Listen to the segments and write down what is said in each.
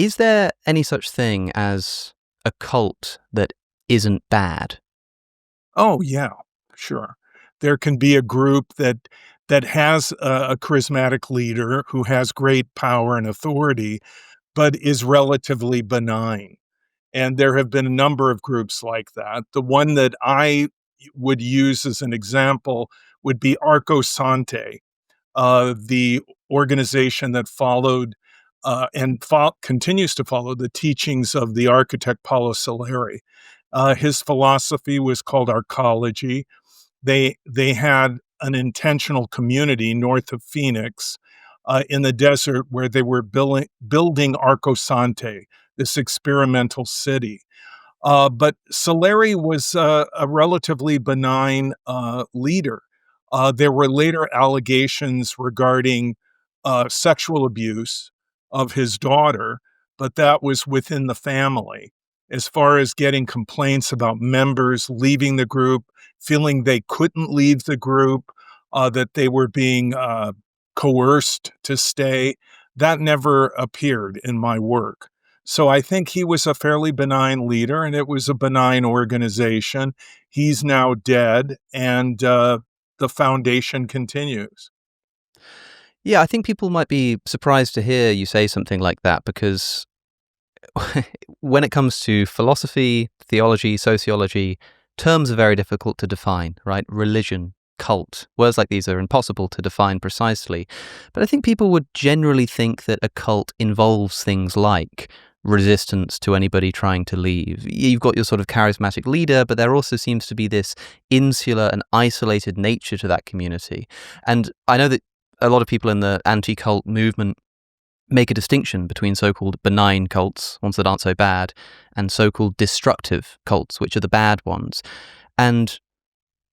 Is there any such thing as a cult that isn't bad? Oh, yeah, sure. There can be a group that has a charismatic leader who has great power and authority, but is relatively benign. And there have been a number of groups like that. The one that I would use as an example would be Arco Sante, the organization that followed continues to follow the teachings of the architect Paulo Soleri. His philosophy was called arcology. They had an intentional community north of Phoenix in the desert where they were building Arco Sante, this experimental city. But Soleri was a relatively benign leader. There were later allegations regarding sexual abuse of his daughter, but that was within the family. As far as getting complaints about members leaving the group, feeling they couldn't leave the group, that they were being coerced to stay, that never appeared in my work. So I think he was a fairly benign leader, and it was a benign organization. He's now dead, and the foundation continues. Yeah, I think people might be surprised to hear you say something like that because when it comes to philosophy, theology, sociology, terms are very difficult to define, right? Religion, cult, words like these are impossible to define precisely. But I think people would generally think that a cult involves things like resistance to anybody trying to leave. You've got your sort of charismatic leader, but there also seems to be this insular and isolated nature to that community. And I know that a lot of people in the anti-cult movement make a distinction between so-called benign cults, ones that aren't so bad, and so-called destructive cults, which are the bad ones. And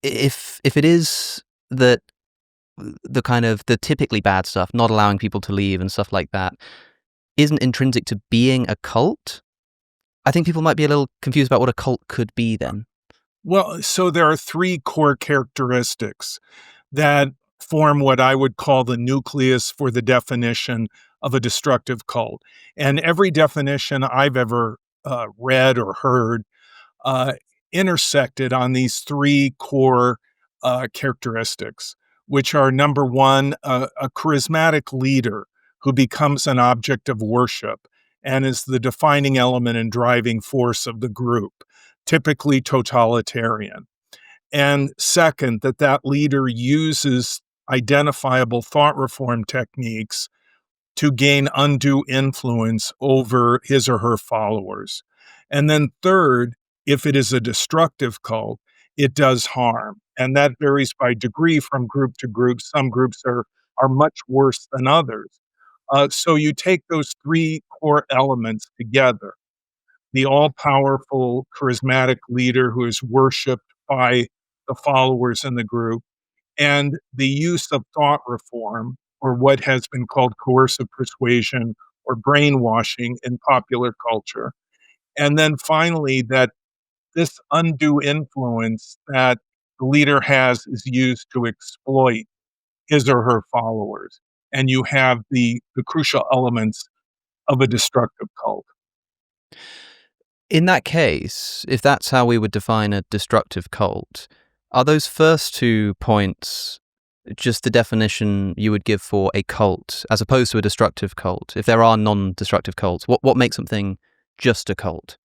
if it is that the kind of the typically bad stuff, not allowing people to leave and stuff like that, isn't intrinsic to being a cult, I think people might be a little confused about what a cult could be then. Well, so there are three core characteristics that form what I would call the nucleus for the definition of a destructive cult. And every definition I've ever read or heard uh, intersected on these three core characteristics, which are number one, a charismatic leader who becomes an object of worship and is the defining element and driving force of the group, typically totalitarian. And second, that leader uses identifiable thought reform techniques to gain undue influence over his or her followers. And then third, if it is a destructive cult, it does harm. And that varies by degree from group to group. Some groups are much worse than others. So you take those three core elements together, the all powerful, charismatic leader who is worshiped by the followers in the group, and the use of thought reform, or what has been called coercive persuasion or brainwashing in popular culture. And then finally, that this undue influence that the leader has is used to exploit his or her followers. And you have the crucial elements of a destructive cult. In that case, if that's how we would define a destructive cult, are those first 2 points just the definition you would give for a cult as opposed to a destructive cult? If there are non-destructive cults, what makes something just a cult?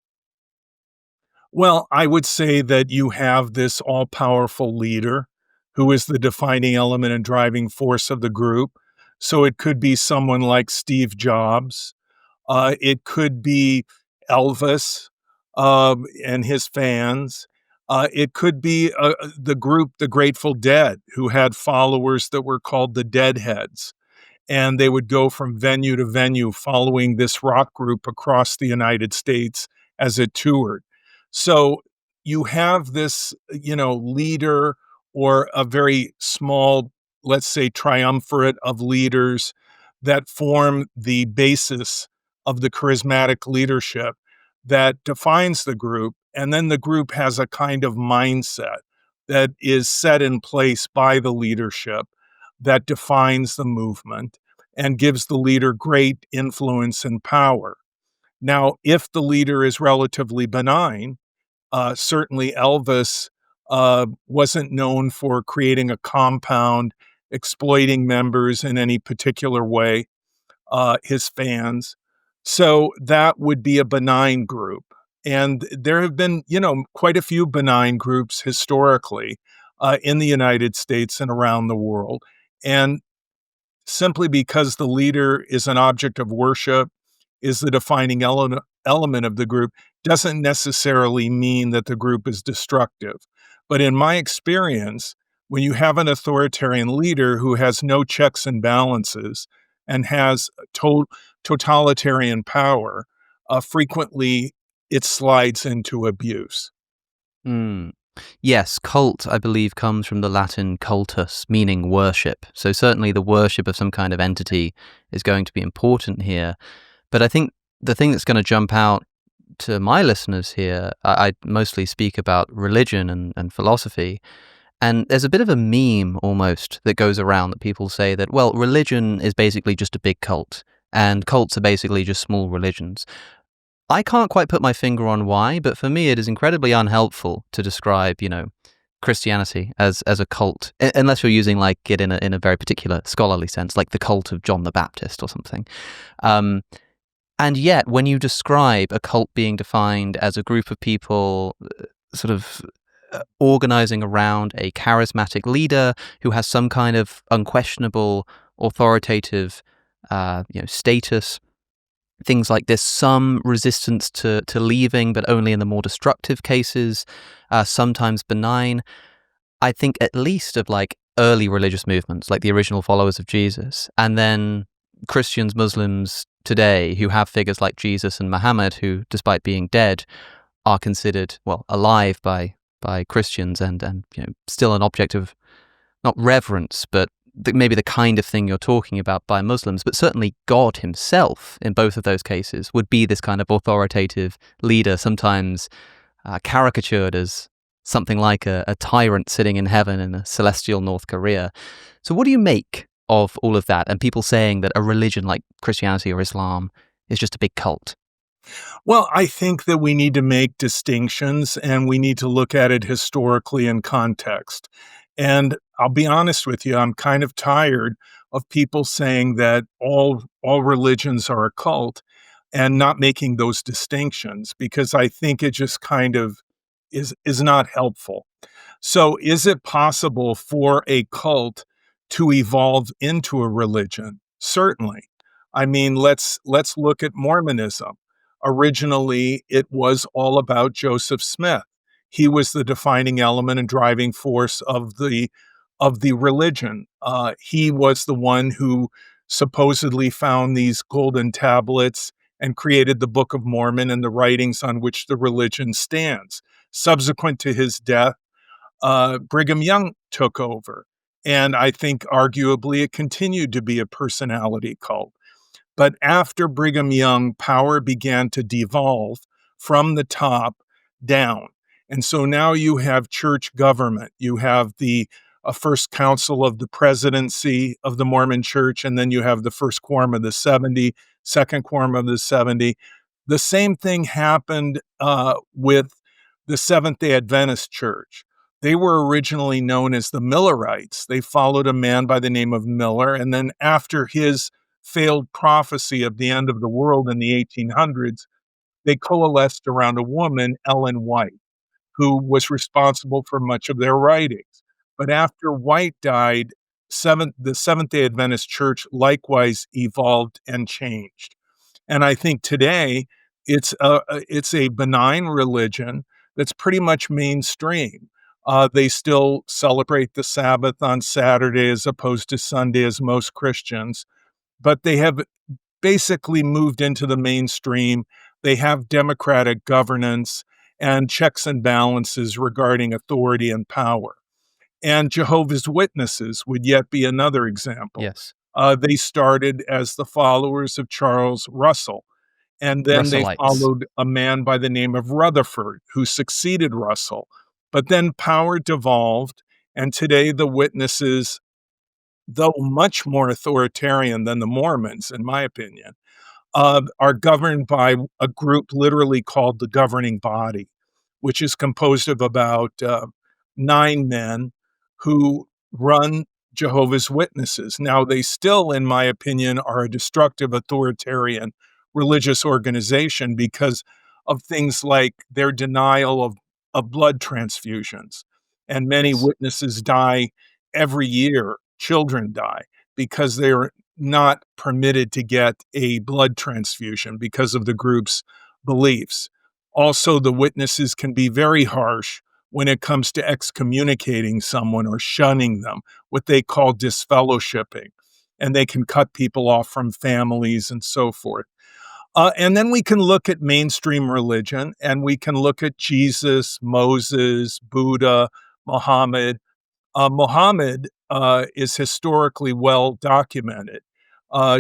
Well, I would say that you have this all powerful leader who is the defining element and driving force of the group. So it could be someone like Steve Jobs. It could be Elvis and his fans. It could be the group, the Grateful Dead, who had followers that were called the Deadheads. And they would go from venue to venue following this rock group across the United States as it toured. So you have this, leader or a very small, let's say, triumvirate of leaders that form the basis of the charismatic leadership that defines the group. And then the group has a kind of mindset that is set in place by the leadership that defines the movement and gives the leader great influence and power. Now, if the leader is relatively benign, certainly Elvis wasn't known for creating a compound, exploiting members in any particular way, his fans. So that would be a benign group. And there have been, quite a few benign groups historically in the United States and around the world. And simply because the leader is an object of worship, is the defining element of the group, doesn't necessarily mean that the group is destructive. But in my experience, when you have an authoritarian leader who has no checks and balances and has totalitarian power, frequently it slides into abuse. Hmm. Yes, cult, I believe, comes from the Latin cultus, meaning worship. So certainly the worship of some kind of entity is going to be important here. But I think the thing that's going to jump out to my listeners here, I mostly speak about religion and philosophy. And there's a bit of a meme almost that goes around that people say that, well, religion is basically just a big cult, and cults are basically just small religions. I can't quite put my finger on why, but for me it is incredibly unhelpful to describe, Christianity as a cult, unless you're using like it in a very particular scholarly sense, like the cult of John the Baptist or something. And yet, when you describe a cult being defined as a group of people sort of organizing around a charismatic leader who has some kind of unquestionable authoritative status, things like this, some resistance to leaving, but only in the more destructive cases, sometimes benign. I think at least of like early religious movements, like the original followers of Jesus, and then Christians, Muslims today who have figures like Jesus and Muhammad, who, despite being dead, are considered, well, alive by Christians and still an object of not reverence, but maybe the kind of thing you're talking about by Muslims, but certainly God himself in both of those cases would be this kind of authoritative leader, sometimes caricatured as something like a tyrant sitting in heaven in a celestial North Korea. So what do you make of all of that and people saying that a religion like Christianity or Islam is just a big cult? Well, I think that we need to make distinctions and we need to look at it historically in context. And I'll be honest with you, I'm kind of tired of people saying that all religions are a cult and not making those distinctions, because I think it just kind of is not helpful. So is it possible for a cult to evolve into a religion? Certainly. I mean, let's look at Mormonism. Originally, it was all about Joseph Smith. He was the defining element and driving force of the religion. He was the one who supposedly found these golden tablets and created the Book of Mormon and the writings on which the religion stands. Subsequent to his death, Brigham Young took over. And I think arguably it continued to be a personality cult. But after Brigham Young, power began to devolve from the top down. And so now you have church government. You have the first council of the presidency of the Mormon church, and then you have the first quorum of the 70, second quorum of the 70. The same thing happened with the Seventh-day Adventist church. They were originally known as the Millerites. They followed a man by the name of Miller, and then after his failed prophecy of the end of the world in the 1800s, they coalesced around a woman, Ellen White, who was responsible for much of their writings. But after White died, the Seventh-day Adventist Church likewise evolved and changed. And I think today it's a benign religion that's pretty much mainstream. They still celebrate the Sabbath on Saturday as opposed to Sunday as most Christians, but they have basically moved into the mainstream. They have democratic governance and checks and balances regarding authority and power. And Jehovah's Witnesses would yet be another example. Yes. They started as the followers of Charles Russell, and then they Russellites. followed a man by the name of Rutherford, who succeeded Russell. But then power devolved, and today the Witnesses, though much more authoritarian than the Mormons, in my opinion, are governed by a group literally called the governing body, which is composed of about 9 men who run Jehovah's Witnesses. Now, they still, in my opinion, are a destructive authoritarian religious organization because of things like their denial of blood transfusions. And many Yes. witnesses die every year, children die, because they're not permitted to get a blood transfusion because of the group's beliefs. Also, the witnesses can be very harsh when it comes to excommunicating someone or shunning them, what they call disfellowshipping. And they can cut people off from families and so forth. And then we can look at mainstream religion and we can look at Jesus, Moses, Buddha, Muhammad. Muhammad is historically well documented.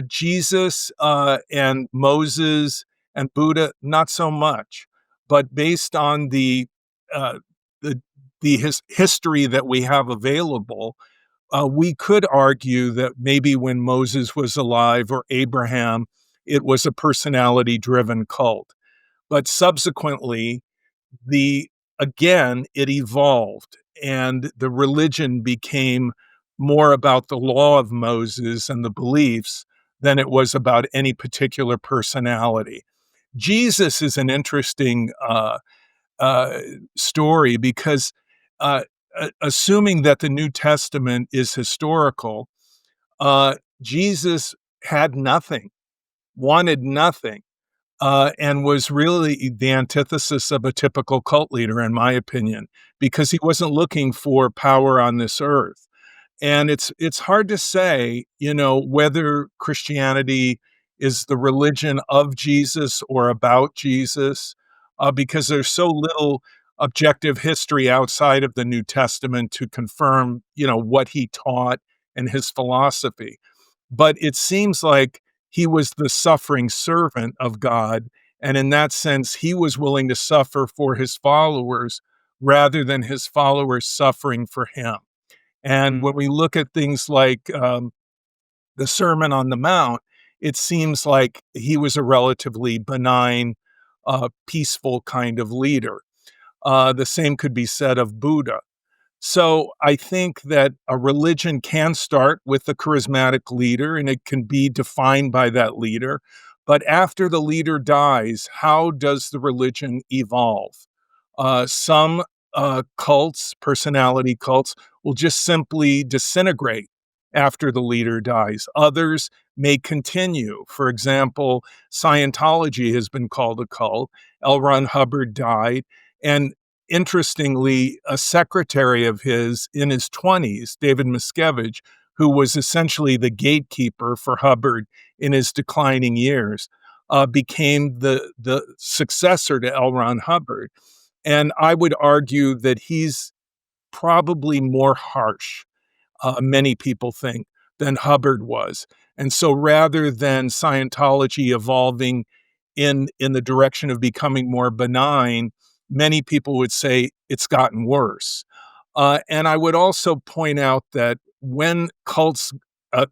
Jesus and Moses and Buddha, not so much. But based on uh, the history that we have available, we could argue that maybe when Moses was alive or Abraham, it was a personality driven cult. But subsequently, the again, it evolved and the religion became more about the law of Moses and the beliefs than it was about any particular personality. Jesus is an interesting uh, story because uh, assuming that the New Testament is historical, Jesus had nothing, wanted nothing, and was really the antithesis of a typical cult leader, in my opinion, because he wasn't looking for power on this earth. And it's hard to say, whether Christianity is the religion of Jesus or about Jesus, because there's so little objective history outside of the New Testament to confirm, what he taught and his philosophy. But it seems like he was the suffering servant of God. And in that sense, he was willing to suffer for his followers rather than his followers suffering for him. And Mm. when we look at things like the Sermon on the Mount, it seems like he was a relatively benign, peaceful kind of leader. The same could be said of Buddha. So I think that a religion can start with a charismatic leader and it can be defined by that leader. But after the leader dies, how does the religion evolve? Some cults, personality cults, will just simply disintegrate after the leader dies. Others may continue. For example, Scientology has been called a cult. L. Ron Hubbard died. And interestingly, a secretary of his in his 20s, David Miscavige, who was essentially the gatekeeper for Hubbard in his declining years, became the successor to L. Ron Hubbard. And I would argue that he's probably more harsh, many people think, than Hubbard was. And so rather than Scientology evolving in the direction of becoming more benign, many people would say it's gotten worse. And I would also point out that when cults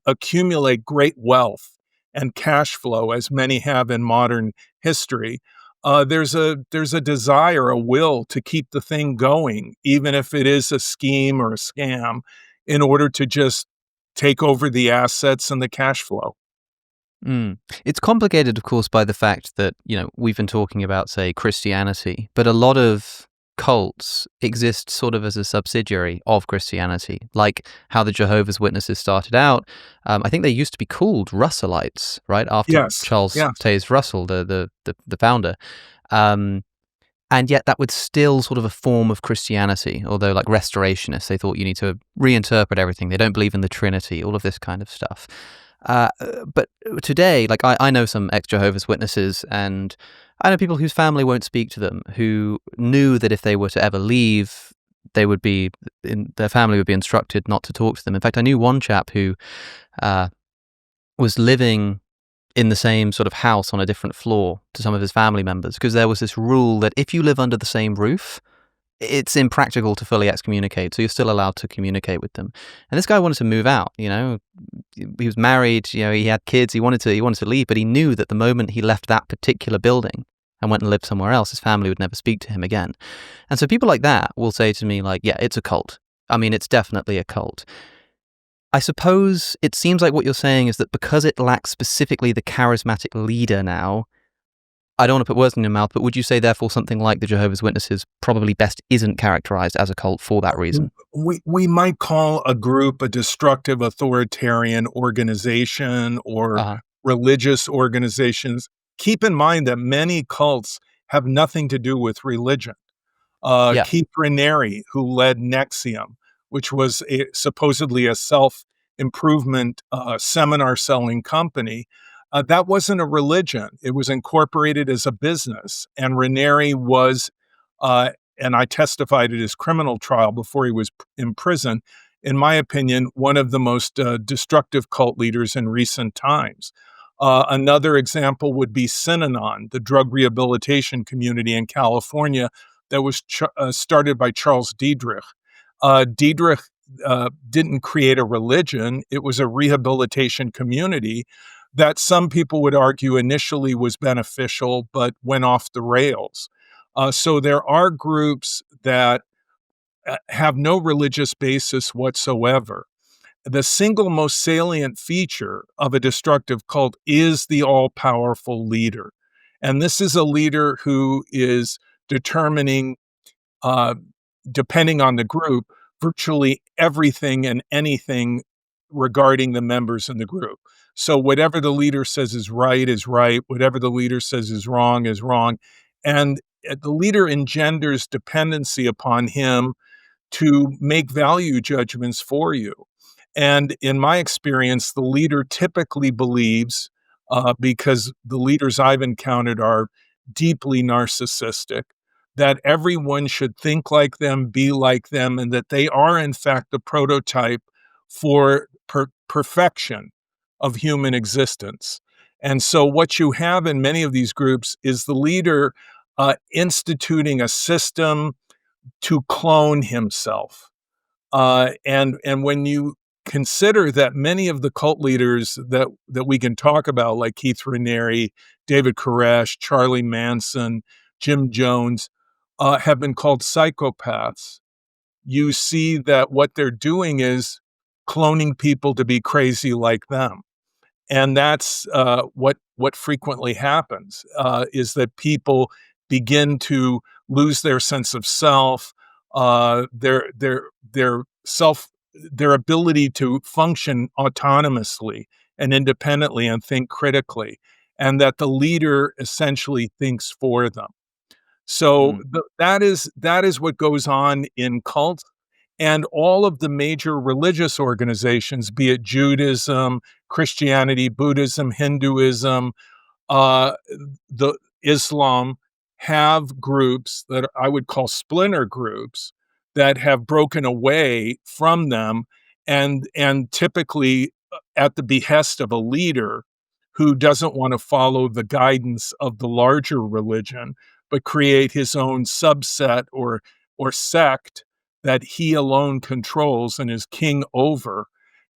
accumulate great wealth and cash flow, as many have in modern history, there's a desire, a will to keep the thing going, even if it is a scheme or a scam, in order to just take over the assets and the cash flow. Mm. It's complicated, of course, by the fact that, we've been talking about, say, Christianity, but a lot of cults exist sort of as a subsidiary of Christianity, like how the Jehovah's Witnesses started out. I think they used to be called Russellites, right? After Yes, Charles yes. Taze Russell, the founder. And yet that was still sort of a form of Christianity, although like restorationists, they thought you need to reinterpret everything. They don't believe in the Trinity, all of this kind of stuff. But today, like I know some ex-Jehovah's Witnesses, and I know people whose family won't speak to them, who knew that if they were to ever leave, their family would be instructed not to talk to them. In fact, I knew one chap who was living in the same sort of house on a different floor to some of his family members, because there was this rule that if you live under the same roof, it's impractical to fully excommunicate, so you're still allowed to communicate with them. And this guy wanted to move out, you know. He was married, you know, he had kids, he wanted to leave, but he knew that the moment he left that particular building and went and lived somewhere else, his family would never speak to him again. And so people like that will say to me, like, yeah, it's a cult. I mean, it's definitely a cult. I suppose it seems like what you're saying is that because it lacks specifically the charismatic leader now, I don't want to put words in your mouth, but would you say therefore something like the Jehovah's Witnesses probably best isn't characterized as a cult for that reason? We might call a group a destructive authoritarian organization or Uh-huh. religious organizations. Keep in mind that many cults have nothing to do with religion. Yeah. Keith Raniere, who led Nexium, which was supposedly a self-improvement seminar-selling company, that wasn't a religion. It was incorporated as a business. And Raniere was, and I testified at his criminal trial before he was in prison, in my opinion, one of the most destructive cult leaders in recent times. Another example would be Synanon, the drug rehabilitation community in California that was started by Charles Diedrich. Diedrich didn't create a religion. It was a rehabilitation community that some people would argue initially was beneficial, but went off the rails. So there are groups that have no religious basis whatsoever. The single most salient feature of a destructive cult is the all-powerful leader. And this is a leader who is determining, uh, depending on the group, virtually everything and anything regarding the members in the group. So whatever the leader says is right, whatever the leader says is wrong is wrong. And the leader engenders dependency upon him to make value judgments for you. And in my experience, the leader typically believes, because the leaders I've encountered are deeply narcissistic, that everyone should think like them, be like them, and that they are, in fact, the prototype for perfection of human existence. And so, what you have in many of these groups is the leader instituting a system to clone himself. And when you consider that many of the cult leaders that we can talk about, like Keith Raniere, David Koresh, Charlie Manson, Jim Jones, have been called psychopaths, you see that what they're doing is cloning people to be crazy like them. And that's what frequently happens, is that people begin to lose their sense of self, their self, their ability to function autonomously and independently and think critically, and that the leader essentially thinks for them. So Mm. that is what goes on in cults. And all of the major religious organizations, be it Judaism, Christianity, Buddhism, Hinduism, uh, the Islam, have groups that I would call splinter groups that have broken away from them, and typically at the behest of a leader who doesn't want to follow the guidance of the larger religion, but create his own subset or sect that he alone controls and is king over.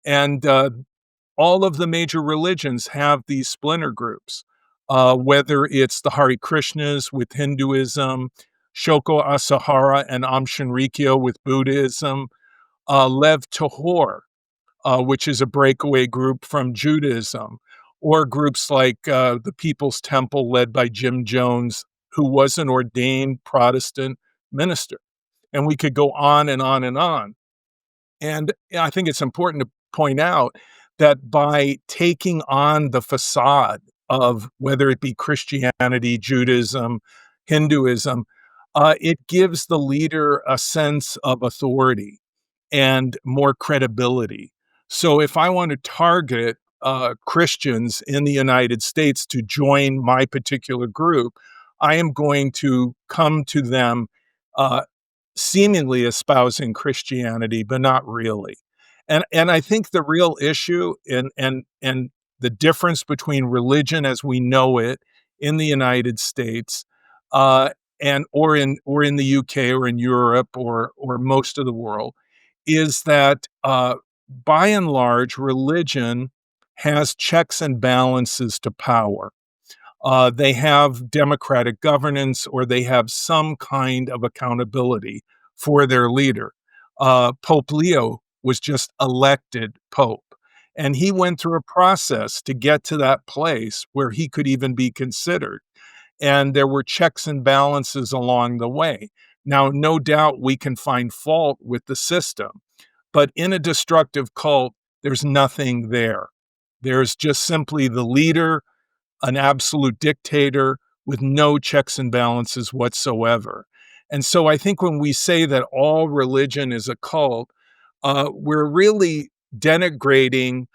And all of the major religions have these splinter groups, whether it's the Hare Krishnas with Hinduism, Shoko Asahara and Aum Shinrikyo with Buddhism, Lev Tahor, which is a breakaway group from Judaism, or groups like the People's Temple led by Jim Jones, who was an ordained Protestant minister. And we could go on and on and on. And I think it's important to point out that by taking on the facade of whether it be Christianity, Judaism, Hinduism, it gives the leader a sense of authority and more credibility. So if I want to target Christians in the United States to join my particular group, I am going to come to them uh, seemingly espousing Christianity, but not really. And I think the real issue and the difference between religion as we know it in the United States and or in the UK or in Europe or most of the world, is that by and large, religion has checks and balances to power. They have democratic governance or they have some kind of accountability for their leader. Pope Leo was just elected Pope, and he went through a process to get to that place where he could even be considered. And there were checks and balances along the way. Now, no doubt we can find fault with the system, but in a destructive cult, there's nothing there. There's just simply the leader, an absolute dictator with no checks and balances whatsoever. And so I think when we say that all religion is a cult, we're really denigrating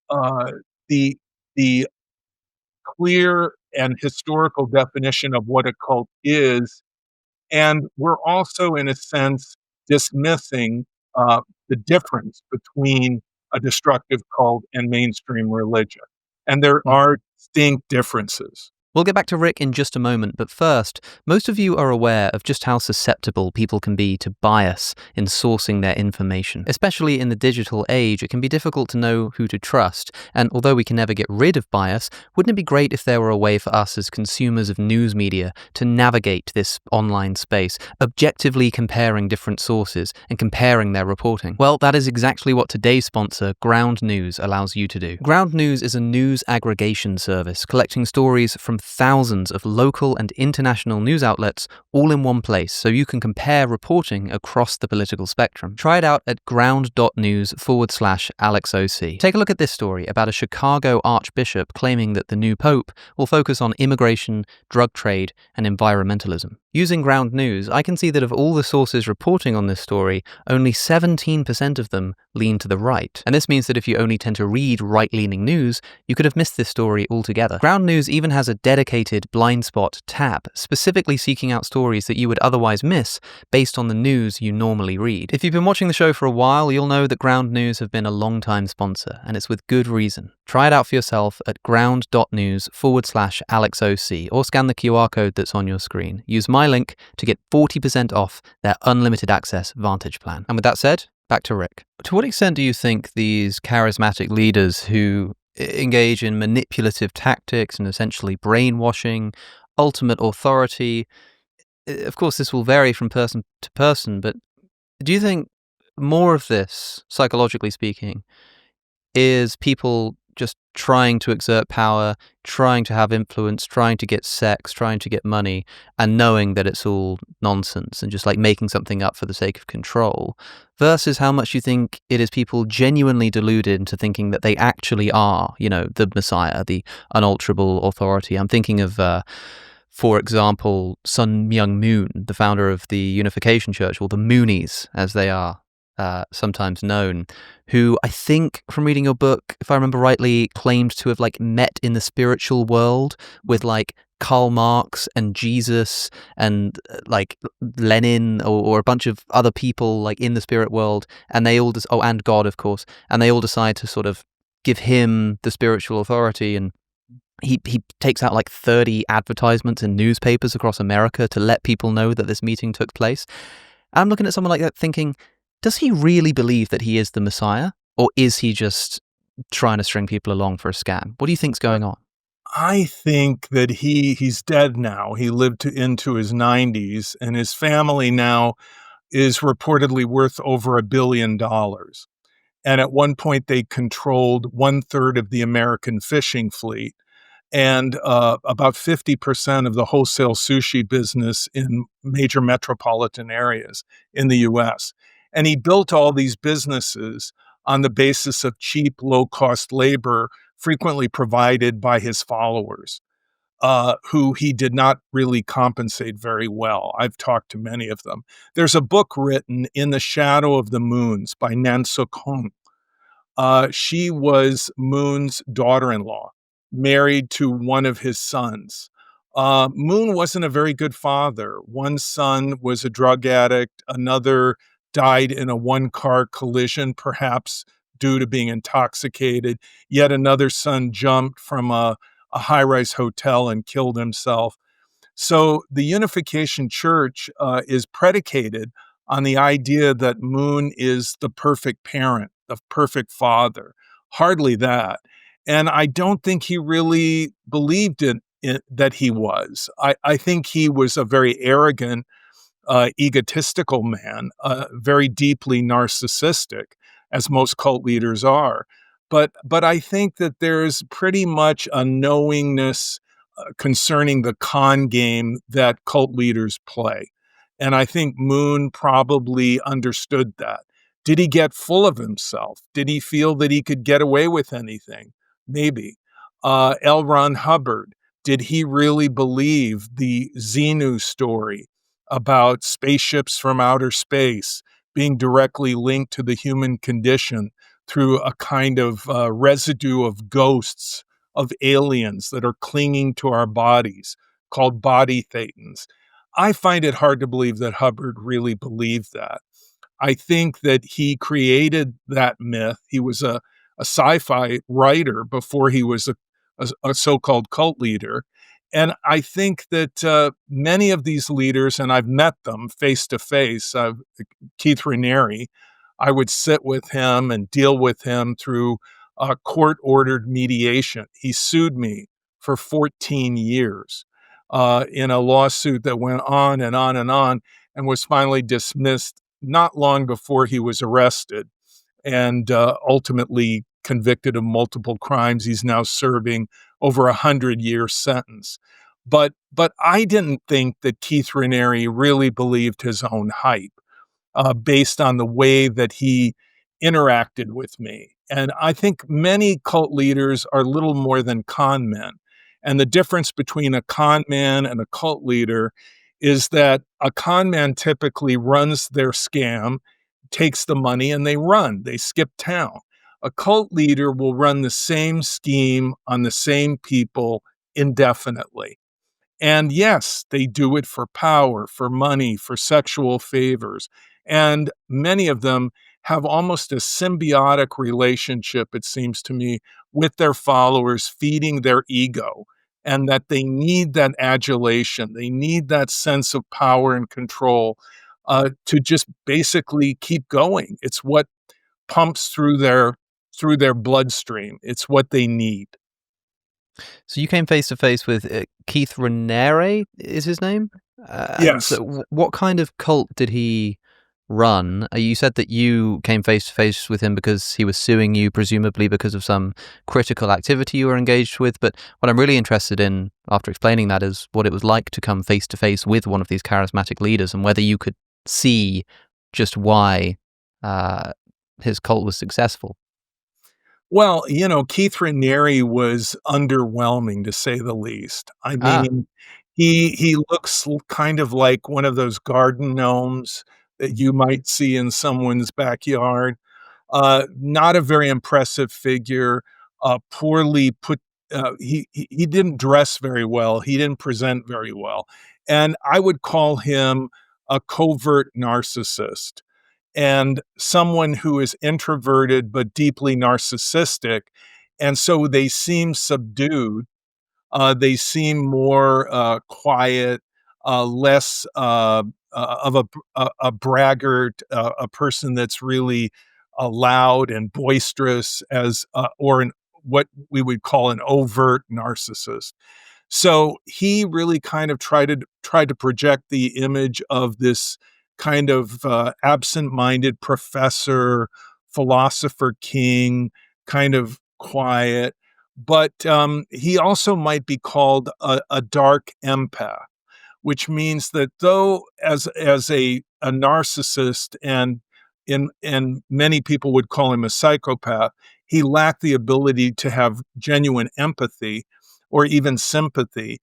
uh, the the clear and historical definition of what a cult is, and we're also, in a sense, dismissing the difference between a destructive cult and mainstream religion. And there are distinct differences. We'll get back to Rick in just a moment, but first, most of you are aware of just how susceptible people can be to bias in sourcing their information. Especially in the digital age, it can be difficult to know who to trust, and although we can never get rid of bias, wouldn't it be great if there were a way for us as consumers of news media to navigate this online space, objectively comparing different sources and comparing their reporting? Well, that is exactly what today's sponsor, Ground News, allows you to do. Ground News is a news aggregation service collecting stories from thousands of local and international news outlets all in one place, so you can compare reporting across the political spectrum. Try it out at ground.news/AlexOC. Take a look at this story about a Chicago archbishop claiming that the new pope will focus on immigration, drug trade, and environmentalism. Using Ground News, I can see that of all the sources reporting on this story, only 17% of them lean to the right. And this means that if you only tend to read right-leaning news, you could have missed this story altogether. Ground News even has a dedicated blind spot tab, specifically seeking out stories that you would otherwise miss based on the news you normally read. If you've been watching the show for a while, you'll know that Ground News have been a long-time sponsor, and it's with good reason. Try it out for yourself at ground.news/AlexOC or scan the QR code that's on your screen. Use my link to get 40% off their unlimited access Vantage plan. And with that said, back to Rick. To what extent do you think these charismatic leaders who engage in manipulative tactics and essentially brainwashing, ultimate authority, of course this will vary from person to person, but do you think more of this, psychologically speaking, is people just trying to exert power, trying to have influence, trying to get sex, trying to get money, and knowing that it's all nonsense and just like making something up for the sake of control, versus how much you think it is people genuinely deluded into thinking that they actually are, the Messiah, the unalterable authority? I'm thinking of, for example, Sun Myung Moon, the founder of the Unification Church, or the Moonies, as they are sometimes known, who I think, from reading your book, if I remember rightly, claimed to have met in the spiritual world with Karl Marx and Jesus and Lenin or a bunch of other people in the spirit world, and they all and God, of course, and they all decide to sort of give him the spiritual authority, and he takes out 30 advertisements in newspapers across America to let people know that this meeting took place. I'm looking at someone like that thinking, does he really believe that he is the Messiah, or is he just trying to string people along for a scam? What do you think's going on? I think that he's dead now. He lived into his 90s, and his family now is reportedly worth over $1 billion. And at one point, they controlled 1/3 of the American fishing fleet and about 50% of the wholesale sushi business in major metropolitan areas in the US. And he built all these businesses on the basis of cheap, low-cost labor, frequently provided by his followers, who he did not really compensate very well. I've talked to many of them. There's a book written, In the Shadow of the Moons, by Nansuk Hong. She was Moon's daughter-in-law, married to one of his sons. Moon wasn't a very good father. One son was a drug addict. Another died in a one-car collision, perhaps due to being intoxicated. Yet another son jumped from a high-rise hotel and killed himself. So the Unification Church is predicated on the idea that Moon is the perfect parent, the perfect father. Hardly that. And I don't think he really believed that he was. I think he was a very arrogant, egotistical man, very deeply narcissistic, as most cult leaders are. But I think that there's pretty much a knowingness concerning the con game that cult leaders play. And I think Moon probably understood that. Did he get full of himself? Did he feel that he could get away with anything? Maybe. L. Ron Hubbard, did he really believe the Xenu story about spaceships from outer space being directly linked to the human condition through a kind of residue of ghosts of aliens that are clinging to our bodies called body thetans? I find it hard to believe that Hubbard really believed that. I think that he created that myth. He was a sci-fi writer before he was a so-called cult leader. And I think that many of these leaders, and I've met them face to face, Keith Raniere, I would sit with him and deal with him through court-ordered mediation. He sued me for 14 years in a lawsuit that went on and on and on, and was finally dismissed not long before he was arrested and ultimately convicted of multiple crimes. He's now serving over 100-year sentence. But I didn't think that Keith Raniere really believed his own hype based on the way that he interacted with me. And I think many cult leaders are little more than con men. And the difference between a con man and a cult leader is that a con man typically runs their scam, takes the money, and they run. They skip town. A cult leader will run the same scheme on the same people indefinitely. And yes, they do it for power, for money, for sexual favors. And many of them have almost a symbiotic relationship, it seems to me, with their followers, feeding their ego, and that they need that adulation. They need that sense of power and control to just basically keep going. It's what pumps through their bloodstream. It's what they need. So you came face to face with Keith Raniere, is his name? And Yes. so what kind of cult did he run? You said that you came face to face with him because he was suing you, presumably because of some critical activity you were engaged with. But what I'm really interested in, after explaining that, is what it was like to come face to face with one of these charismatic leaders, and whether you could see just why his cult was successful. Well, Keith Raniere was underwhelming, to say the least. I Ah, mean, he looks kind of like one of those garden gnomes that you might see in someone's backyard. Not a very impressive figure, poorly put. He didn't dress very well. He didn't present very well, and I would call him a covert narcissist and someone who is introverted but deeply narcissistic. And so they seem subdued. They seem more quiet, less of a braggart, a person that's really loud and boisterous, what we would call an overt narcissist. So he really kind of tried to project the image of this kind of absent-minded professor, philosopher king, kind of quiet. But he also might be called a dark empath, which means that though as a narcissist, and many people would call him a psychopath, he lacked the ability to have genuine empathy or even sympathy.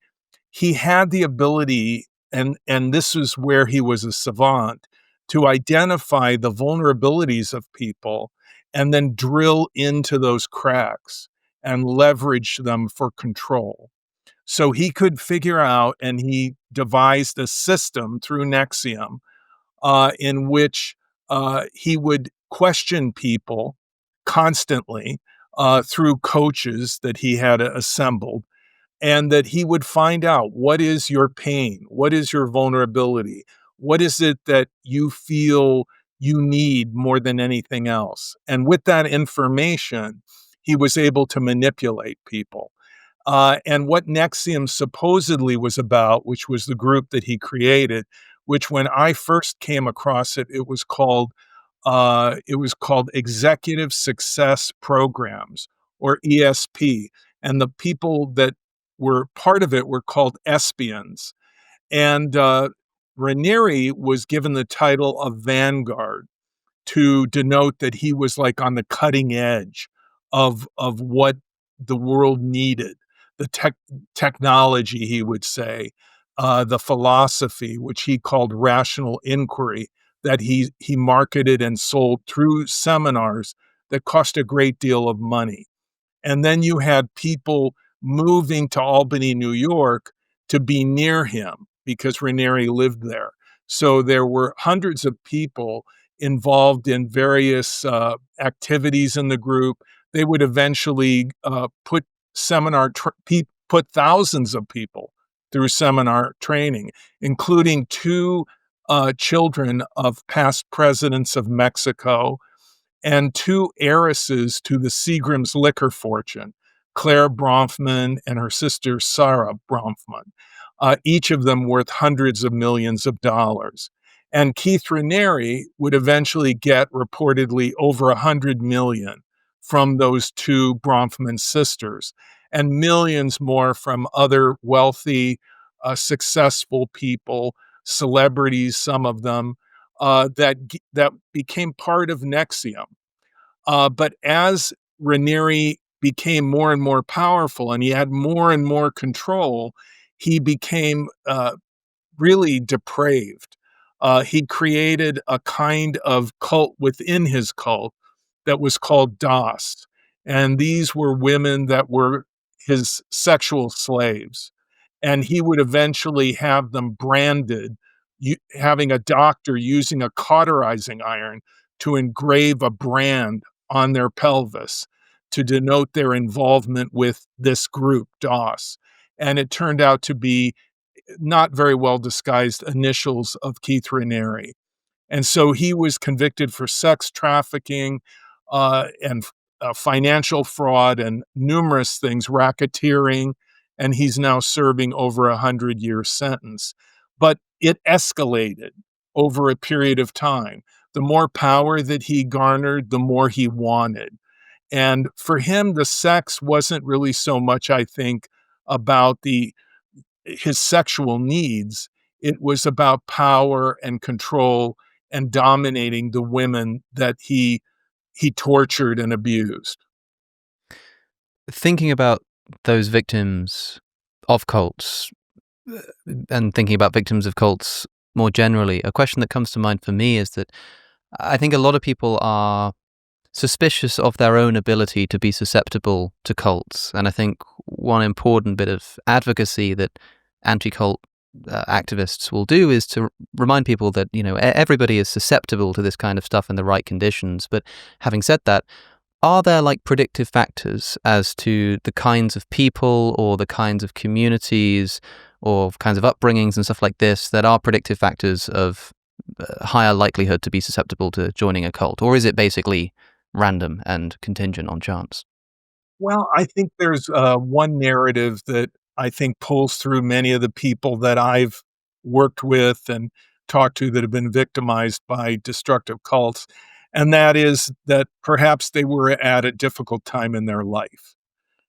He had the ability, and this is where he was a savant, to identify the vulnerabilities of people and then drill into those cracks and leverage them for control. So he could figure out, and he devised a system through Nexium in which he would question people constantly through coaches that he had assembled. and that he would find out, what is your pain? What is your vulnerability? What is it that you feel you need more than anything else? And with that information, he was able to manipulate people. And what Nexium supposedly was about, which was the group that he created, which when I first came across it, it was called Executive Success Programs, or ESP, and the people that were part of it were called espions. And Raniere was given the title of Vanguard to denote that he was like on the cutting edge of what the world needed, the technology, he would say, the philosophy, which he called rational inquiry, that he marketed and sold through seminars that cost a great deal of money. And then you had people moving to Albany, New York to be near him because Raniere lived there. So there were hundreds of people involved in various activities in the group. They would eventually put thousands of people through seminar training, including two children of past presidents of Mexico and two heiresses to the Seagram's liquor fortune, Claire Bronfman and her sister Sarah Bronfman, each of them worth hundreds of millions of dollars. And Keith Raniere would eventually get reportedly over 100 million from those two Bronfman sisters, and millions more from other wealthy, successful people, celebrities, some of them, that became part of Nexium. But as Raniere became more and more powerful and he had more and more control, he became really depraved. He created a kind of cult within his cult that was called Das. And these were women that were his sexual slaves. And he would eventually have them branded, having a doctor using a cauterizing iron to engrave a brand on their pelvis to denote their involvement with this group, DOS. And it turned out to be not very well disguised initials of Keith Raniere. And so he was convicted for sex trafficking and financial fraud and numerous things, racketeering, and he's now serving over 100-year sentence. But it escalated over a period of time. The more power that he garnered, the more he wanted. And for him, the sex wasn't really so much, I think, about his sexual needs. It was about power and control and dominating the women that he tortured and abused. Thinking about those victims of cults and thinking about victims of cults more generally, a question that comes to mind for me is that I think a lot of people are suspicious of their own ability to be susceptible to cults. And I think one important bit of advocacy that anti-cult activists will do is to remind people that, everybody is susceptible to this kind of stuff in the right conditions. But having said that, are there like predictive factors as to the kinds of people or the kinds of communities or kinds of upbringings and stuff like this that are predictive factors of higher likelihood to be susceptible to joining a cult? Or is it basically random and contingent on chance? Well, I think there's one narrative that I think pulls through many of the people that I've worked with and talked to that have been victimized by destructive cults, and that is that perhaps they were at a difficult time in their life,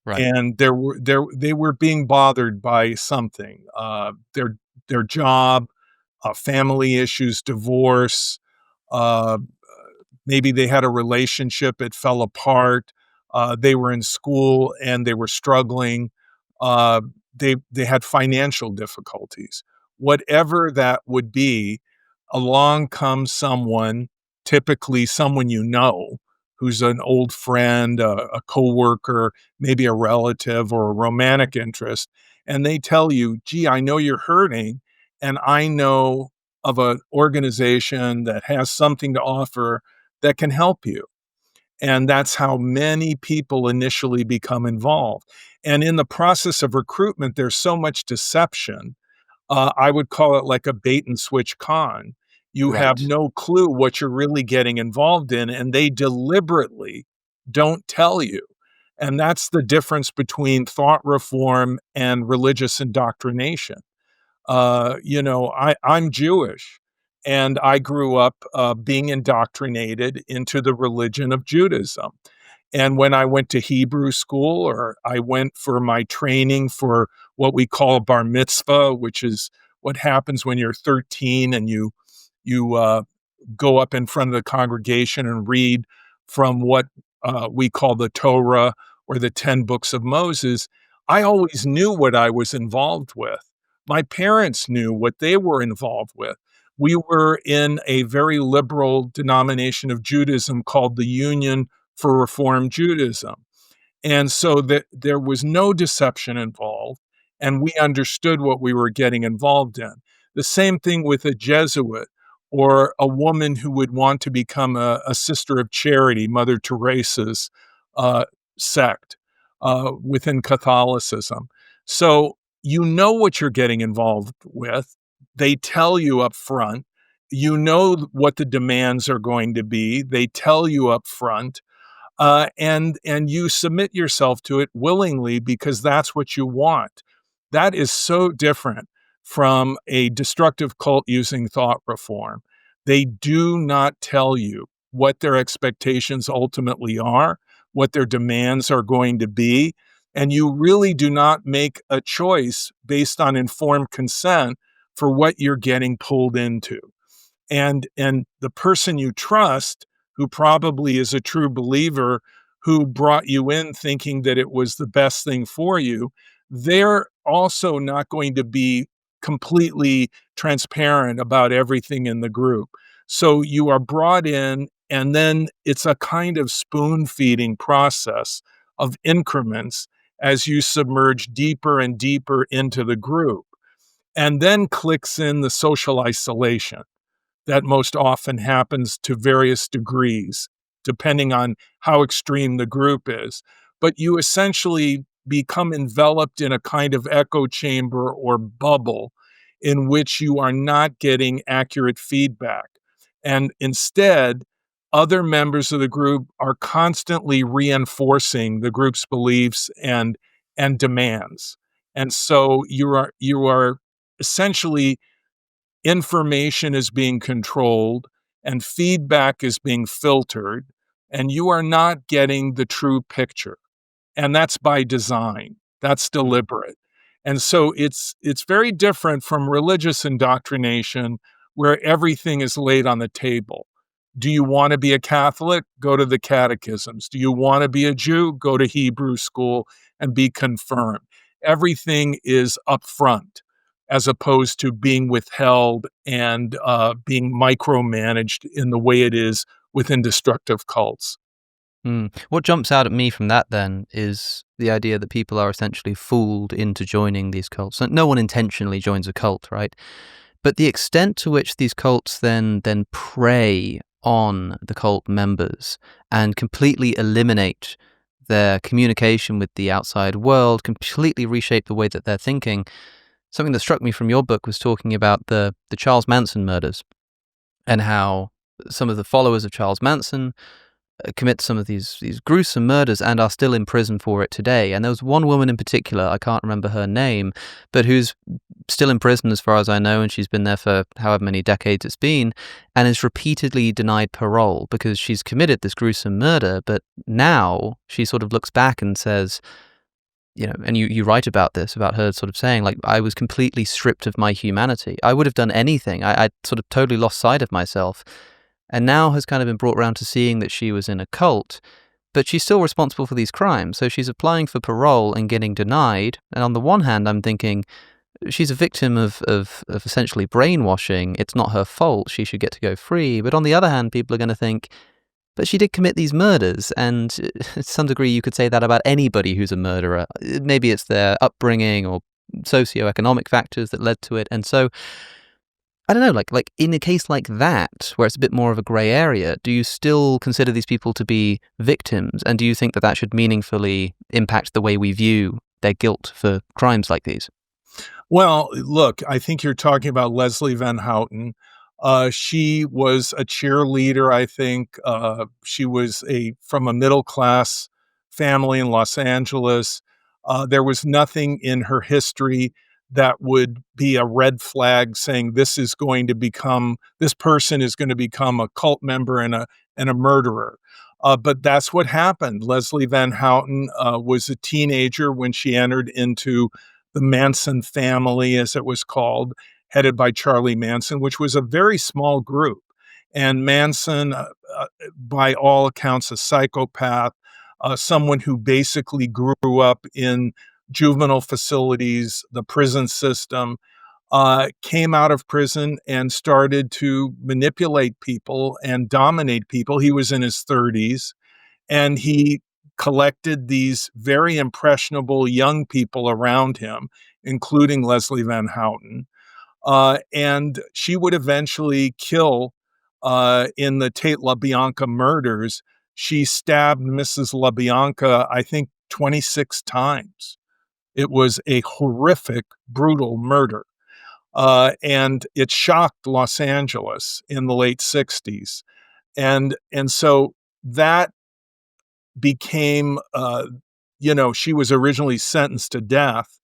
Right. and they were being bothered by something, their job, family issues, divorce, uh, maybe they had a relationship, it fell apart. They were in school and they were struggling. They had financial difficulties. Whatever that would be, along comes someone, typically someone you know, who's an old friend, a coworker, maybe a relative or a romantic interest, and they tell you, "Gee, I know you're hurting, and I know of an organization that has something to offer that can help you." And that's how many people initially become involved. And in the process of recruitment, there's so much deception. I would call it like a bait and switch con. You have Right. no clue what you're really getting involved in, and they deliberately don't tell you. And that's the difference between thought reform and religious indoctrination. I'm Jewish, and I grew up being indoctrinated into the religion of Judaism. And when I went to Hebrew school, or I went for my training for what we call bar mitzvah, which is what happens when you're 13 and you go up in front of the congregation and read from what we call the Torah or the 10 books of Moses. I always knew what I was involved with. My parents knew what they were involved with. We were in a very liberal denomination of Judaism called the Union for Reform Judaism. And so that there was no deception involved, and we understood what we were getting involved in. The same thing with a Jesuit or a woman who would want to become a sister of charity, Mother Teresa's uh, sect within Catholicism. So you know what you're getting involved with. They tell you up front. You know what the demands are going to be. They tell you up front, and you submit yourself to it willingly because that's what you want. That is so different from a destructive cult using thought reform. They do not tell you what their expectations ultimately are, what their demands are going to be, and you really do not make a choice based on informed consent for what you're getting pulled into. And the person you trust, who probably is a true believer, who brought you in thinking that it was the best thing for you, they're also not going to be completely transparent about everything in the group. So you are brought in, and then it's a kind of spoon feeding process of increments as you submerge deeper and deeper into the group. And then clicks in the social isolation that most often happens to various degrees, depending on how extreme the group is. But you essentially become enveloped in a kind of echo chamber or bubble in which you are not getting accurate feedback. And instead, other members of the group are constantly reinforcing the group's beliefs and demands. And so you are essentially, information is being controlled and feedback is being filtered, and you are not getting the true picture. And that's by design. That's deliberate. And so it's very different from religious indoctrination where everything is laid on the table. Do you want to be a Catholic? Go to the catechisms. Do you want to be a Jew? Go to Hebrew school and be confirmed. Everything is upfront as opposed to being withheld and being micromanaged in the way it is within destructive cults. What jumps out at me from that then is the idea that people are essentially fooled into joining these cults. So no one intentionally joins a cult, right? But the extent to which these cults then prey on the cult members and completely eliminate their communication with the outside world, completely reshape the way that they're thinking. Something that struck me from your book was talking about the Charles Manson murders and how some of the followers of Charles Manson commit some of these gruesome murders and are still in prison for it today. And there was one woman in particular, I can't remember her name, but who's still in prison as far as I know, and she's been there for however many decades it's been, and is repeatedly denied parole because she's committed this gruesome murder. But now she sort of looks back and says, and you write about this, about her sort of saying, like, I was completely stripped of my humanity. I would have done anything. I sort of totally lost sight of myself. And now has kind of been brought around to seeing that she was in a cult, but she's still responsible for these crimes. So she's applying for parole and getting denied. And on the one hand, I'm thinking she's a victim of essentially brainwashing. It's not her fault. She should get to go free. But on the other hand, people are going to think, but she did commit these murders. And to some degree, you could say that about anybody who's a murderer. Maybe it's their upbringing or socioeconomic factors that led to it. And so I don't know, like in a case like that, where it's a bit more of a grey area, do you still consider these people to be victims? And do you think that that should meaningfully impact the way we view their guilt for crimes like these? Well, look, I think you're talking about Leslie Van Houten. She was a cheerleader, I think. She was from a middle class family in Los Angeles. There was nothing in her history that would be a red flag saying this person is going to become a cult member and a murderer. But that's what happened. Leslie Van Houten was a teenager when she entered into the Manson family, as it was called, headed by Charlie Manson, which was a very small group. And Manson, by all accounts, a psychopath, someone who basically grew up in juvenile facilities, the prison system, came out of prison and started to manipulate people and dominate people. He was in his 30s, and he collected these very impressionable young people around him, including Leslie Van Houten. And she would eventually kill in the Tate LaBianca murders. She stabbed Mrs. LaBianca, I think, 26 times. It was a horrific, brutal murder. And it shocked Los Angeles in the late 60s. And so that became, she was originally sentenced to death.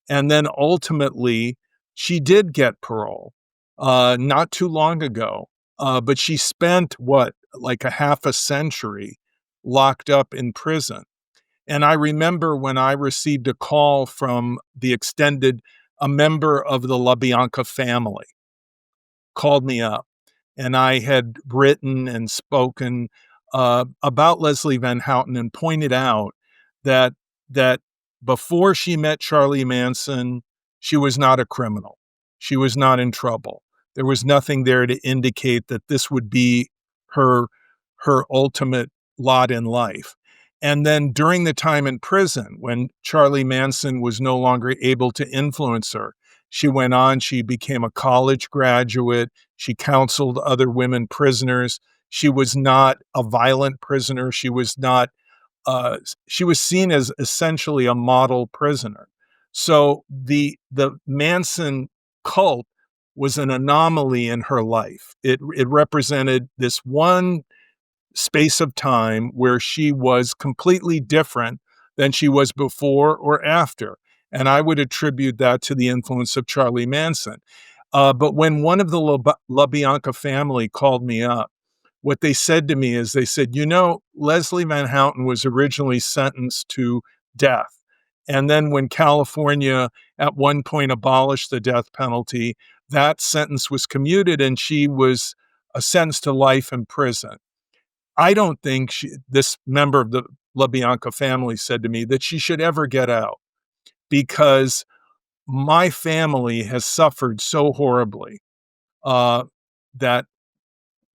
And then ultimately, she did get parole not too long ago. But she spent like a half a century locked up in prison. And I remember when I received a call from a member of the LaBianca family called me up, and I had written and spoken about Leslie Van Houten and pointed out that that before she met Charlie Manson, she was not a criminal. She was not in trouble. There was nothing there to indicate that this would be her her ultimate lot in life. And then during the time in prison, when Charlie Manson was no longer able to influence her, she went on, she became a college graduate. She counseled other women prisoners. She was not a violent prisoner. She was seen as essentially a model prisoner. So the Manson cult was an anomaly in her life. It represented this one space of time where she was completely different than she was before or after. And I would attribute that to the influence of Charlie Manson. But when one of the LaBianca family called me up, what they said to me is they said, Leslie Van Houten was originally sentenced to death. And then when California at one point abolished the death penalty, that sentence was commuted and she was sentenced to life in prison. I don't think this member of the LaBianca family said to me that she should ever get out, because my family has suffered so horribly uh, that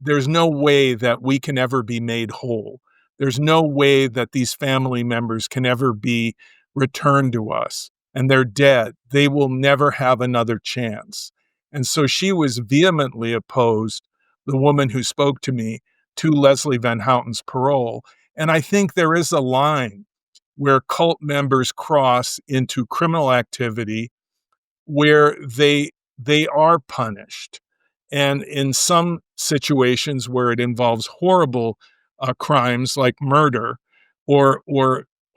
there's no way that we can ever be made whole. There's no way that these family members can ever be returned to us. And they're dead. They will never have another chance. And so she was vehemently opposed, the woman who spoke to me, to Leslie Van Houten's parole. And I think there is a line where cult members cross into criminal activity where they are punished. And in some situations where it involves horrible crimes like murder or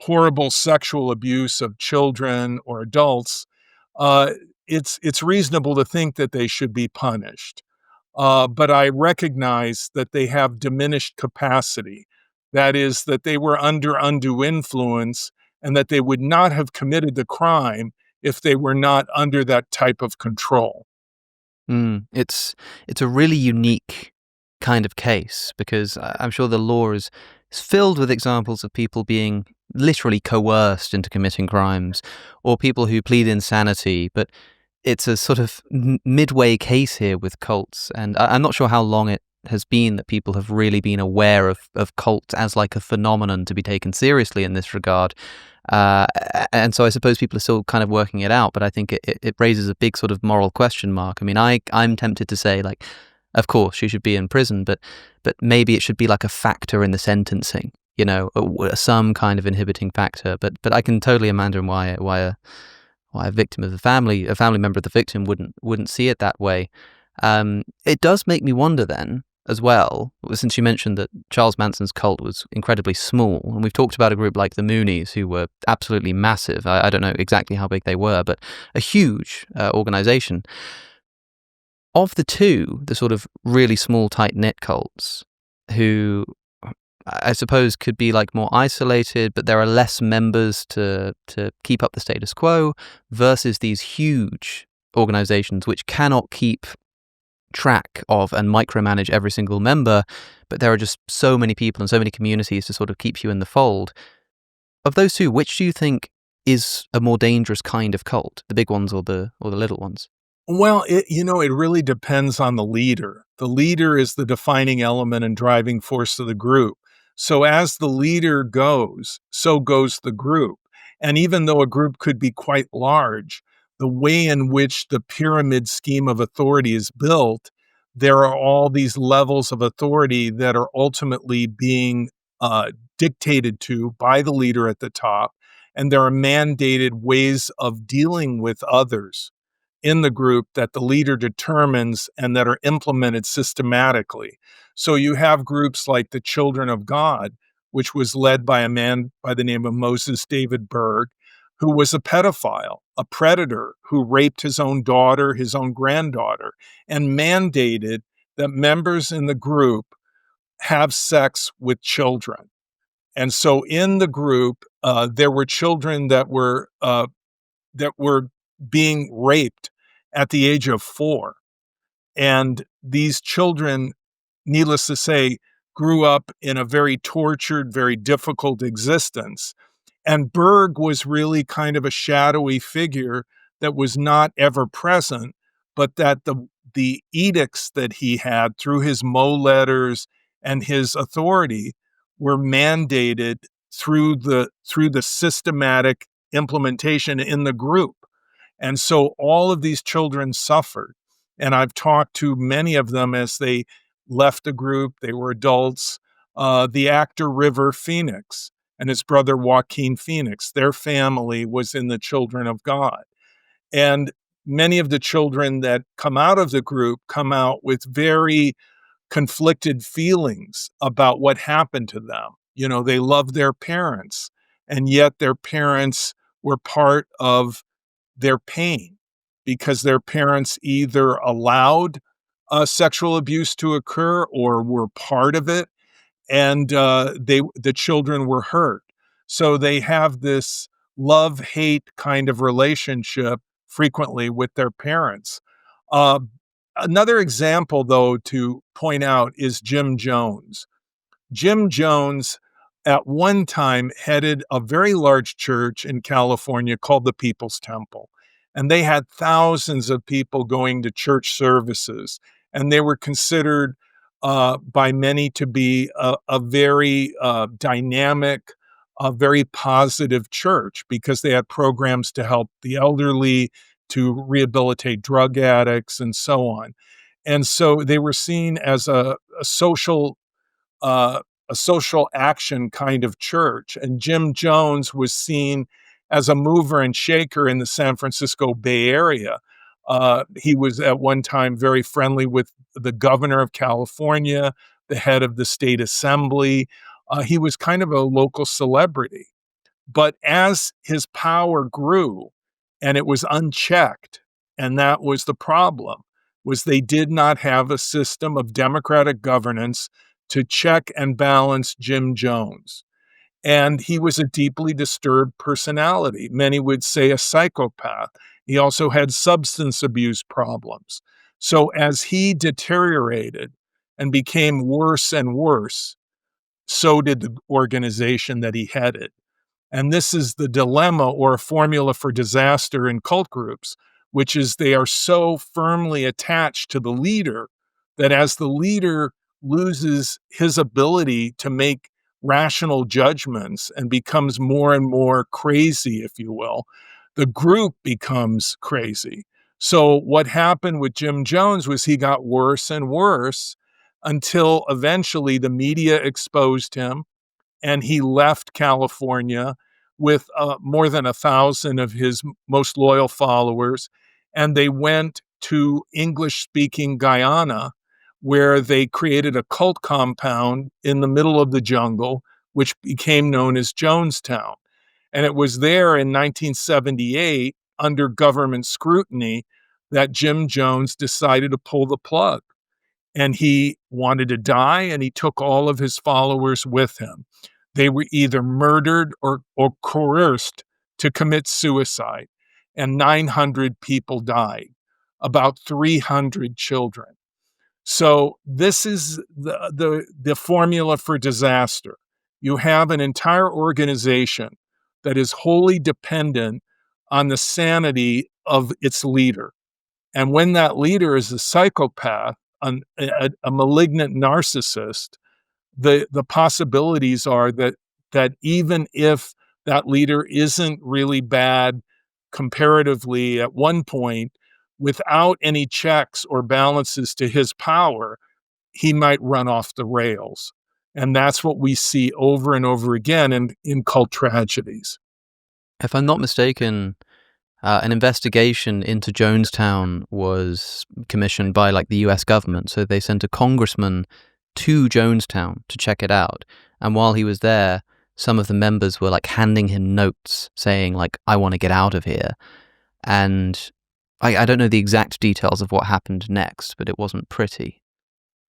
horrible sexual abuse of children or adults, uh, it's reasonable to think that they should be punished. But I recognize that they have diminished capacity. That is, that they were under undue influence and that they would not have committed the crime if they were not under that type of control. It's a really unique kind of case, because I'm sure the law is filled with examples of people being literally coerced into committing crimes, or people who plead insanity. But it's a sort of midway case here with cults, and I'm not sure how long it has been that people have really been aware of cults as like a phenomenon to be taken seriously in this regard. And so I suppose people are still kind of working it out, but I think it raises a big sort of moral question mark. I mean, I'm tempted to say, like, of course she should be in prison, but maybe it should be like a factor in the sentencing, some kind of inhibiting factor. But I can totally imagine why a victim of a family member of the victim wouldn't see it that way. It does make me wonder then, as well, since you mentioned that Charles Manson's cult was incredibly small, and we've talked about a group like the Moonies, who were absolutely massive. I don't know exactly how big they were, but a huge organization. Of the two, the sort of really small, tight-knit cults, who I suppose could be like more isolated, but there are less members to keep up the status quo, versus these huge organizations which cannot keep track of and micromanage every single member, but there are just so many people and so many communities to sort of keep you in the fold. Of those two, which do you think is a more dangerous kind of cult, the big ones or the little ones? Well, it really depends on the leader. The leader is the defining element and driving force of the group. So as the leader goes, so goes the group. And even though a group could be quite large, the way in which the pyramid scheme of authority is built, there are all these levels of authority that are ultimately being dictated to by the leader at the top. And there are mandated ways of dealing with others in the group that the leader determines and that are implemented systematically. So you have groups like the Children of God, which was led by a man by the name of Moses David Berg, who was a pedophile, a predator who raped his own daughter, his own granddaughter, and mandated that members in the group have sex with children. And so in the group, there were children that were being raped at the age of 4. And these children, needless to say, grew up in a very tortured, very difficult existence. And Berg was really kind of a shadowy figure that was not ever present, but that the edicts that he had through his Mo letters and his authority were mandated through the systematic implementation in the group. And so all of these children suffered. And I've talked to many of them as they left the group. They were adults. The actor River Phoenix and his brother Joaquin Phoenix, their family was in the Children of God. And many of the children that come out of the group come out with very conflicted feelings about what happened to them. They love their parents, and yet their parents were part of their pain because their parents either allowed sexual abuse to occur or were part of it, and the children were hurt. So they have this love-hate kind of relationship frequently with their parents. Uh, Another example, though, to point out is Jim Jones. Jim Jones at one time headed a very large church in California called the People's Temple. And they had thousands of people going to church services. And they were considered by many to be a very dynamic, a very positive church because they had programs to help the elderly, to rehabilitate drug addicts, and so on. And so they were seen as uh, a social action kind of church. And Jim Jones was seen as a mover and shaker in the San Francisco Bay Area. He was at one time very friendly with the governor of California, the head of the state assembly. He was kind of a local celebrity. But as his power grew and it was unchecked, and that was the problem, was they did not have a system of democratic governance to check and balance Jim Jones. And he was a deeply disturbed personality. Many would say a psychopath. He also had substance abuse problems. So as he deteriorated and became worse and worse, so did the organization that he headed. And this is the dilemma or a formula for disaster in cult groups, which is they are so firmly attached to the leader that as the leader loses his ability to make rational judgments and becomes more and more crazy, if you will, the group becomes crazy. So what happened with Jim Jones was he got worse and worse until eventually the media exposed him and he left California with more than 1,000 of his most loyal followers. And they went to English speaking Guyana, where they created a cult compound in the middle of the jungle, which became known as Jonestown. And it was there in 1978, under government scrutiny, that Jim Jones decided to pull the plug. And he wanted to die, and he took all of his followers with him. They were either murdered or coerced to commit suicide, and 900 people died, about 300 children. So this is the formula for disaster. You have an entire organization that is wholly dependent on the sanity of its leader. And when that leader is a psychopath, a malignant narcissist, the possibilities are that even if that leader isn't really bad comparatively at one point, without any checks or balances to his power, he might run off the rails. And that's what we see over and over again in cult tragedies. If I'm not mistaken, an investigation into Jonestown was commissioned by like the US government. So they sent a congressman to Jonestown to check it out. And while he was there, some of the members were like handing him notes saying like, I want to get out of here. And I don't know the exact details of what happened next, but it wasn't pretty.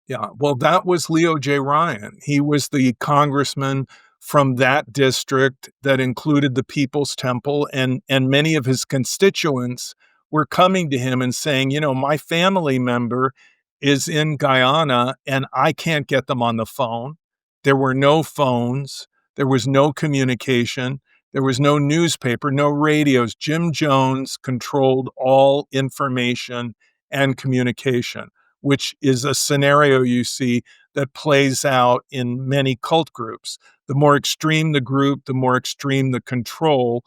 Yeah, well, that was Leo J. Ryan. He was the congressman from that district that included the People's Temple, and many of his constituents were coming to him and saying, you know, my family member is in Guyana and I can't get them on the phone. There were no phones. There was no communication. There was no newspaper, no radios. Jim Jones controlled all information and communication, which is a scenario you see that plays out in many cult groups. The more extreme the group, the more extreme the control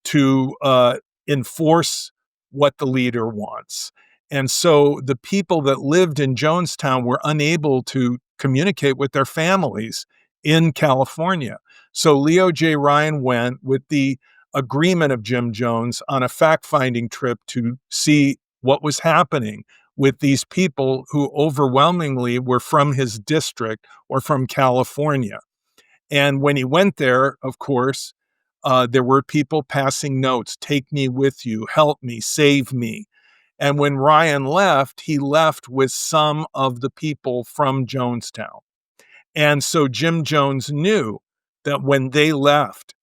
to enforce what the leader wants. And so the people that lived in Jonestown were unable to communicate with their families in California. So Leo J. Ryan went with the agreement of Jim Jones on a fact-finding trip to see what was happening with these people who overwhelmingly were from his district or from California. And when he went there, of course, there were people passing notes, take me with you, help me, save me. And when Ryan left, he left with some of the people from Jonestown. And so Jim Jones knew that when they left,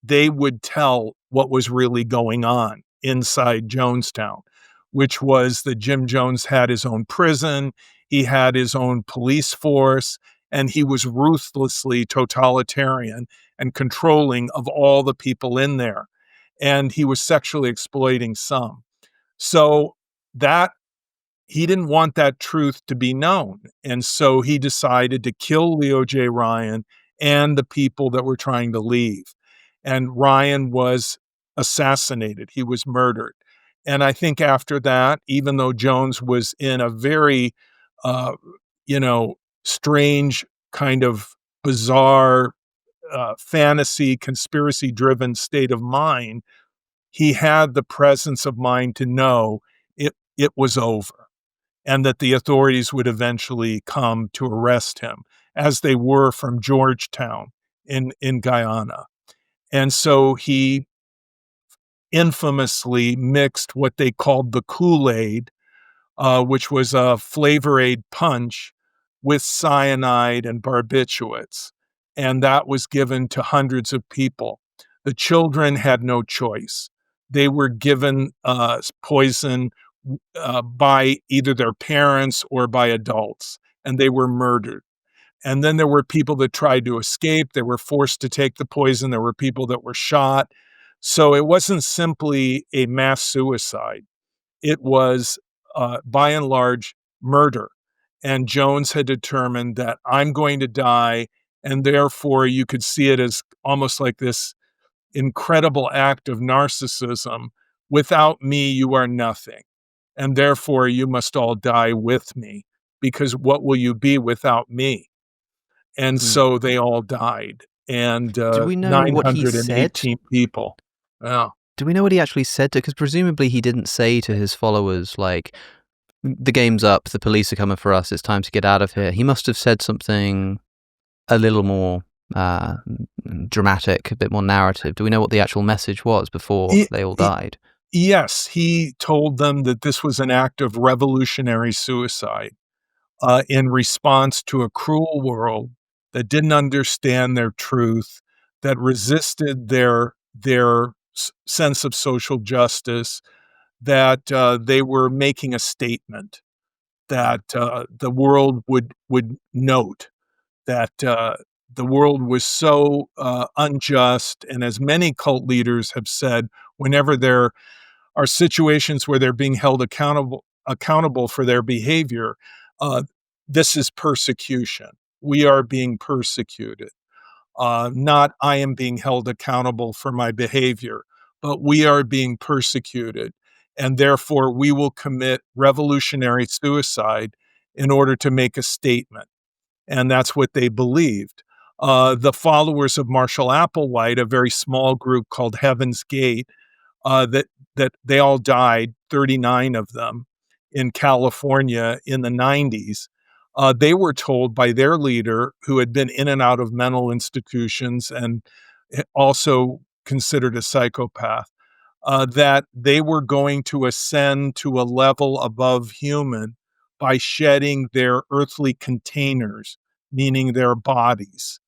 they would tell what was really going on inside Jonestown, which was that Jim Jones had his own prison, he had his own police force, and he was ruthlessly totalitarian and controlling of all the people in there. And he was sexually exploiting some. So that he didn't want that truth to be known. And so he decided to kill Leo J. Ryan and the people that were trying to leave. And Ryan was assassinated. He was murdered. And I think after that, even though Jones was in a very, uh, strange kind of bizarre, fantasy, conspiracy-driven state of mind, he had the presence of mind to know it was over and that the authorities would eventually come to arrest him, as they were from Georgetown in Guyana. And so he infamously mixed what they called the Kool-Aid, which was a Flavor Aid punch, with cyanide and barbiturates. And that was given to hundreds of people. The children had no choice. They were given poison by either their parents or by adults, and they were murdered. And then there were people that tried to escape. They were forced to take the poison. There were people that were shot. So it wasn't simply a mass suicide. It was, by and large, murder. and Jones had determined that I'm going to die, and therefore you could see it as almost like this incredible act of narcissism. Without me, you are nothing, and therefore you must all die with me, because what will you be without me? And Mm. so they all died, and Do we know what he said? 918 people. Yeah. Do we know what he actually said to? Because presumably he didn't say to his followers, like, the game's up, the police are coming for us, it's time to get out of here. He must have said something a little more dramatic, a bit more narrative. Do we know what the actual message was before He- they all he- died? yes, he told them that this was an act of revolutionary suicide in response to a cruel world that didn't understand their truth, that resisted their sense of social justice, that they were making a statement that the world would note that the world was so unjust, and as many cult leaders have said, whenever there are situations where they're being held accountable for their behavior, uh, this is persecution. We are being persecuted. Not I am being held accountable for my behavior, but we are being persecuted. And therefore, we will commit revolutionary suicide in order to make a statement. And that's what they believed. The followers of Marshall Applewhite, a very small group called Heaven's Gate, that they all died, 39 of them, in California in the 90s. They were told by their leader, who had been in and out of mental institutions and also considered a psychopath, that they were going to ascend to a level above human by shedding their earthly containers, meaning their bodies.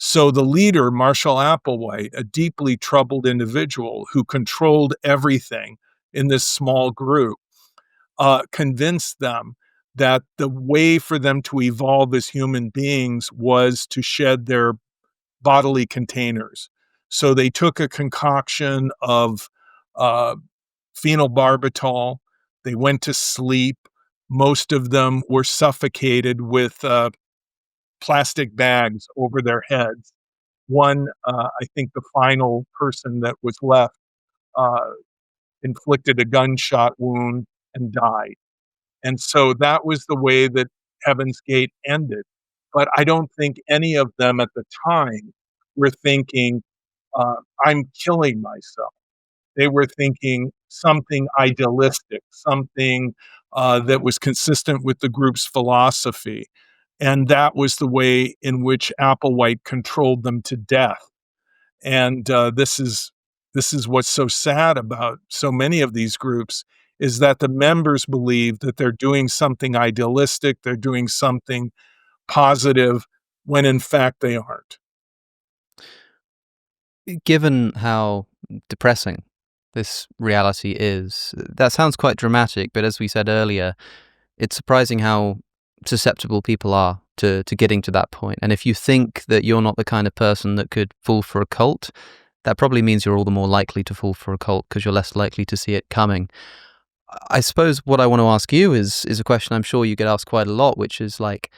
So the leader, Marshall Applewhite, a deeply troubled individual who controlled everything in this small group, convinced them that the way for them to evolve as human beings was to shed their bodily containers. So they took a concoction of uh, phenobarbital. They went to sleep. Most of them were suffocated with plastic bags over their heads. One, I think the final person that was left, uh, inflicted a gunshot wound and died. And so that was the way that Heaven's Gate ended. But I don't think any of them at the time were thinking, I'm killing myself. They were thinking something idealistic, something that was consistent with the group's philosophy. And that was the way in which Applewhite controlled them to death. And this is what's so sad about so many of these groups, is that the members believe that they're doing something idealistic, they're doing something positive, when in fact they aren't. Given how depressing this reality is, that sounds quite dramatic, but as we said earlier, it's surprising how susceptible people are to getting to that point. And if you think that you're not the kind of person that could fall for a cult, that probably means you're all the more likely to fall for a cult because you're less likely to see it coming. I suppose what I want to ask you is a question I'm sure you get asked quite a lot, which is like,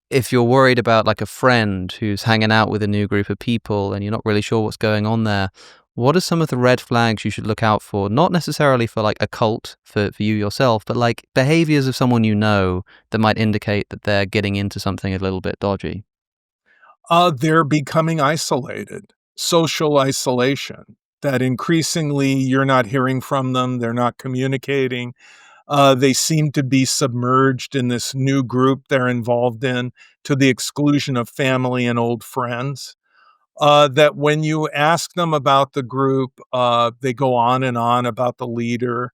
if you're worried about like a friend who's hanging out with a new group of people and you're not really sure what's going on there, what are some of the red flags you should look out for? Not necessarily for like a cult for you yourself, but like behaviors of someone you know that might indicate that they're getting into something a little bit dodgy. They're becoming isolated, social isolation, that increasingly you're not hearing from them, they're not communicating. They seem to be submerged in this new group they're involved in, to the exclusion of family and old friends. That when you ask them about the group, they go on and on about the leader.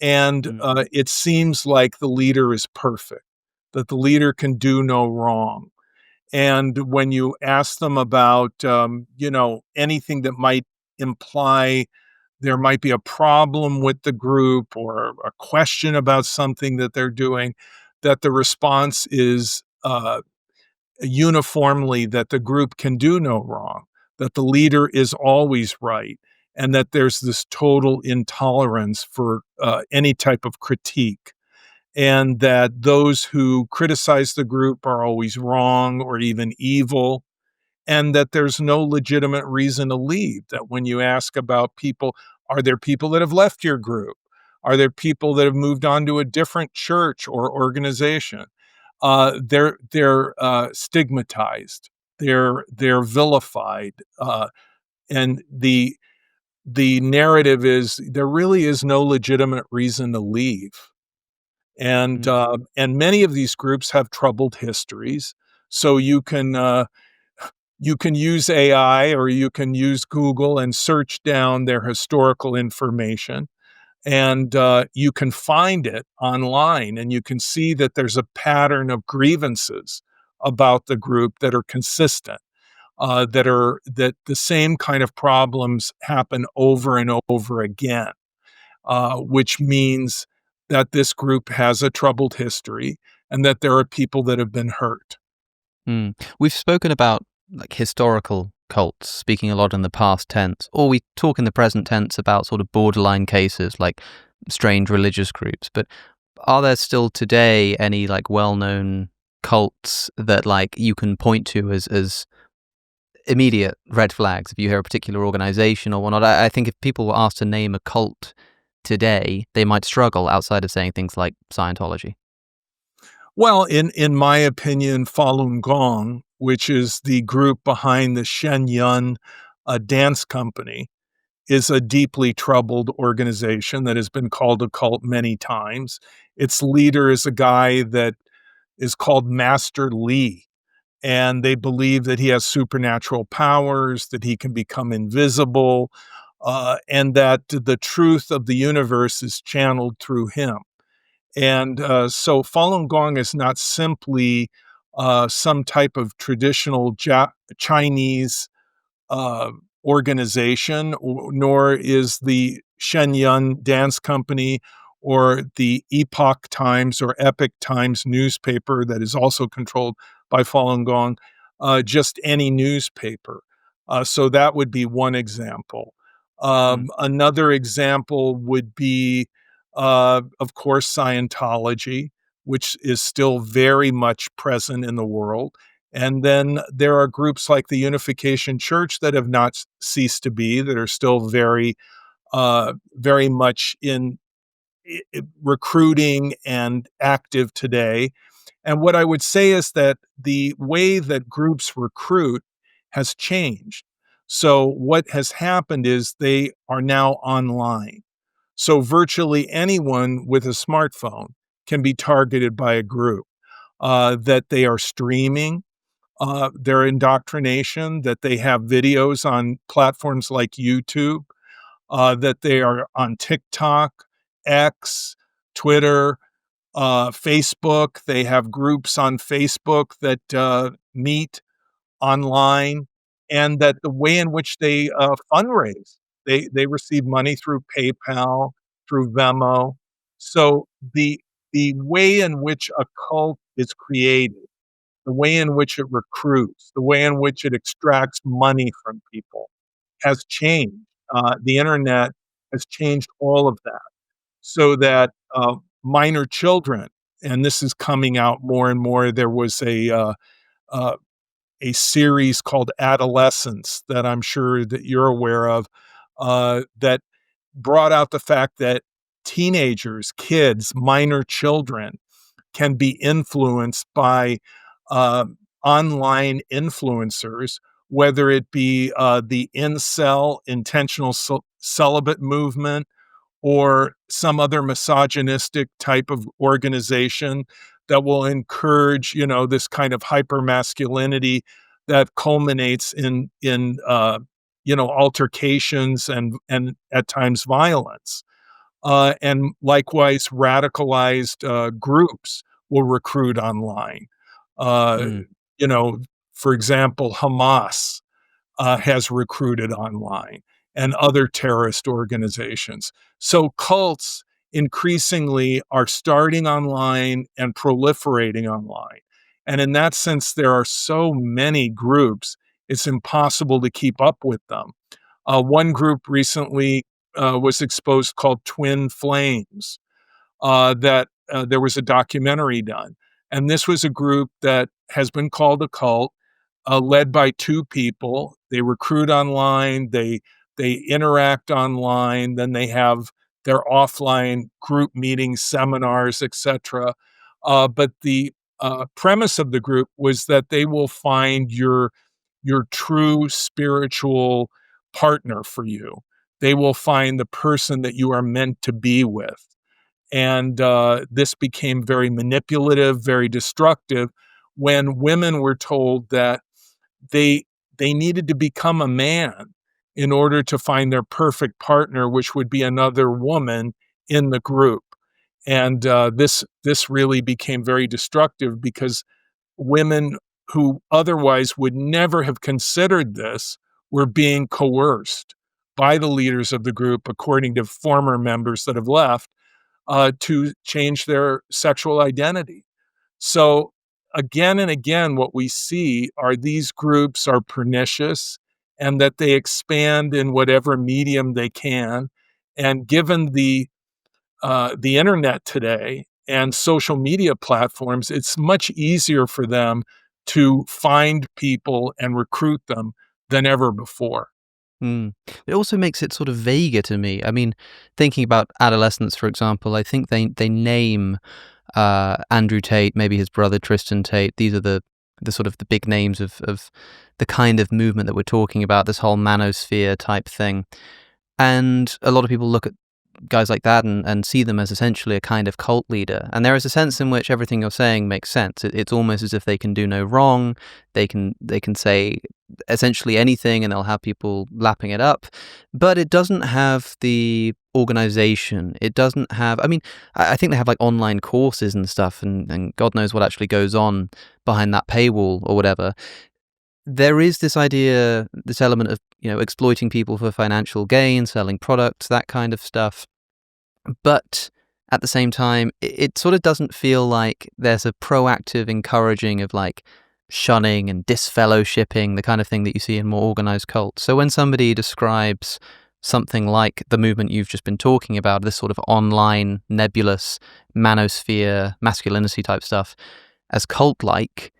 And Mm. it seems like the leader is perfect, that the leader can do no wrong. And when you ask them about, anything that might imply there might be a problem with the group, or a question about something that they're doing, that the response is uniformly that the group can do no wrong, that the leader is always right, and that there's this total intolerance for any type of critique. and that those who criticize the group are always wrong or even evil, and that there's no legitimate reason to leave. That when you ask about people, are there people that have left your group? Are there people that have moved on to a different church or organization? They're stigmatized. They're vilified, and the narrative is there really is no legitimate reason to leave. Mm. And many of these groups have troubled histories, so you can use AI or you can use Google and search down their historical information, and you can find it online, and you can see that there's a pattern of grievances about the group that are consistent, that the same kind of problems happen over and over again, which means that this group has a troubled history and that there are people that have been hurt. Mm. We've spoken about like historical cults, speaking a lot in the past tense, or we talk in the present tense about sort of borderline cases like strange religious groups. But are there still today any like well-known cults that like you can point to as immediate red flags if you hear a particular organization or whatnot? I think if people were asked to name a cult today, they might struggle outside of saying things like Scientology. Well, in my opinion, Falun Gong, which is the group behind the Shenyun dance company, is a deeply troubled organization that has been called a cult many times. Its leader is a guy that is called Master Lee, and they believe that he has supernatural powers, that he can become invisible, and that the truth of the universe is channeled through him. And so Falun Gong is not simply some type of traditional Chinese uh, organization, nor is the Shenyun Dance Company or the Epoch Times or Epic Times newspaper that is also controlled by Falun Gong just any newspaper. So that would be one example. Mm. Another example would be, of course, Scientology, which is still very much present in the world. And then there are groups like the Unification Church that have not ceased to be, that are still very much in recruiting and active today. And what I would say is that the way that groups recruit has changed. So what has happened is they are now online. So virtually anyone with a smartphone can be targeted by a group, that they are streaming their indoctrination, that they have videos on platforms like YouTube, that they are on TikTok, X, Twitter, Facebook. They have groups on Facebook that meet online, and that the way in which they fundraise, they receive money through PayPal, through Venmo. So the way in which a cult is created, the way in which it recruits, the way in which it extracts money from people has changed. The internet has changed all of that, so that minor children, and this is coming out more and more. There was uh, a series called Adolescence that I'm sure that you're aware of, that brought out the fact that teenagers, kids, minor children can be influenced by uh, online influencers, whether it be the incel, intentional celibate movement, or some other misogynistic type of organization that will encourage, this kind of hyper masculinity that culminates in altercations and at times violence. And likewise, radicalized groups will recruit online. Uh, Mm. you know, for example, Hamas has recruited online, and other terrorist organizations. So cults increasingly are starting online and proliferating online. And in that sense, there are so many groups, it's impossible to keep up with them. One group recently was exposed called Twin Flames, that there was a documentary done. And this was a group that has been called a cult, led by two people. They recruit online, they interact online, then they have their offline group meetings, seminars, etc. But the premise of the group was that they will find your true spiritual partner for you. They will find the person that you are meant to be with. And this became very manipulative, very destructive when women were told that they they needed to become a man in order to find their perfect partner, which would be another woman in the group. And this really became very destructive because women who otherwise would never have considered this were being coerced by the leaders of the group, according to former members that have left, to change their sexual identity. So again and again, what we see are these groups are pernicious and that they expand in whatever medium they can. And given the internet today and social media platforms, it's much easier for them to find people and recruit them than ever before. Mm. It also makes it sort of vaguer to me. I mean, thinking about adolescence, for example, I think they name Andrew Tate, maybe his brother Tristan Tate. These are the sort of the big names of the kind of movement that we're talking about, this whole manosphere type thing. And a lot of people look at guys like that and see them as essentially a kind of cult leader. And there is a sense in which everything you're saying makes sense. It's almost as if they can do no wrong. They can say essentially anything and they'll have people lapping it up. But it doesn't have the organization. It doesn't have, I mean, I think they have like online courses and stuff and God knows what actually goes on behind that paywall or whatever. There is this idea, this element of, exploiting people for financial gain, selling products, that kind of stuff. But at the same time, it sort of doesn't feel like there's a proactive encouraging of like shunning and disfellowshipping, the kind of thing that you see in more organized cults. So when somebody describes something like the movement you've just been talking about, this sort of online, nebulous, manosphere, masculinity type stuff, as cult-like,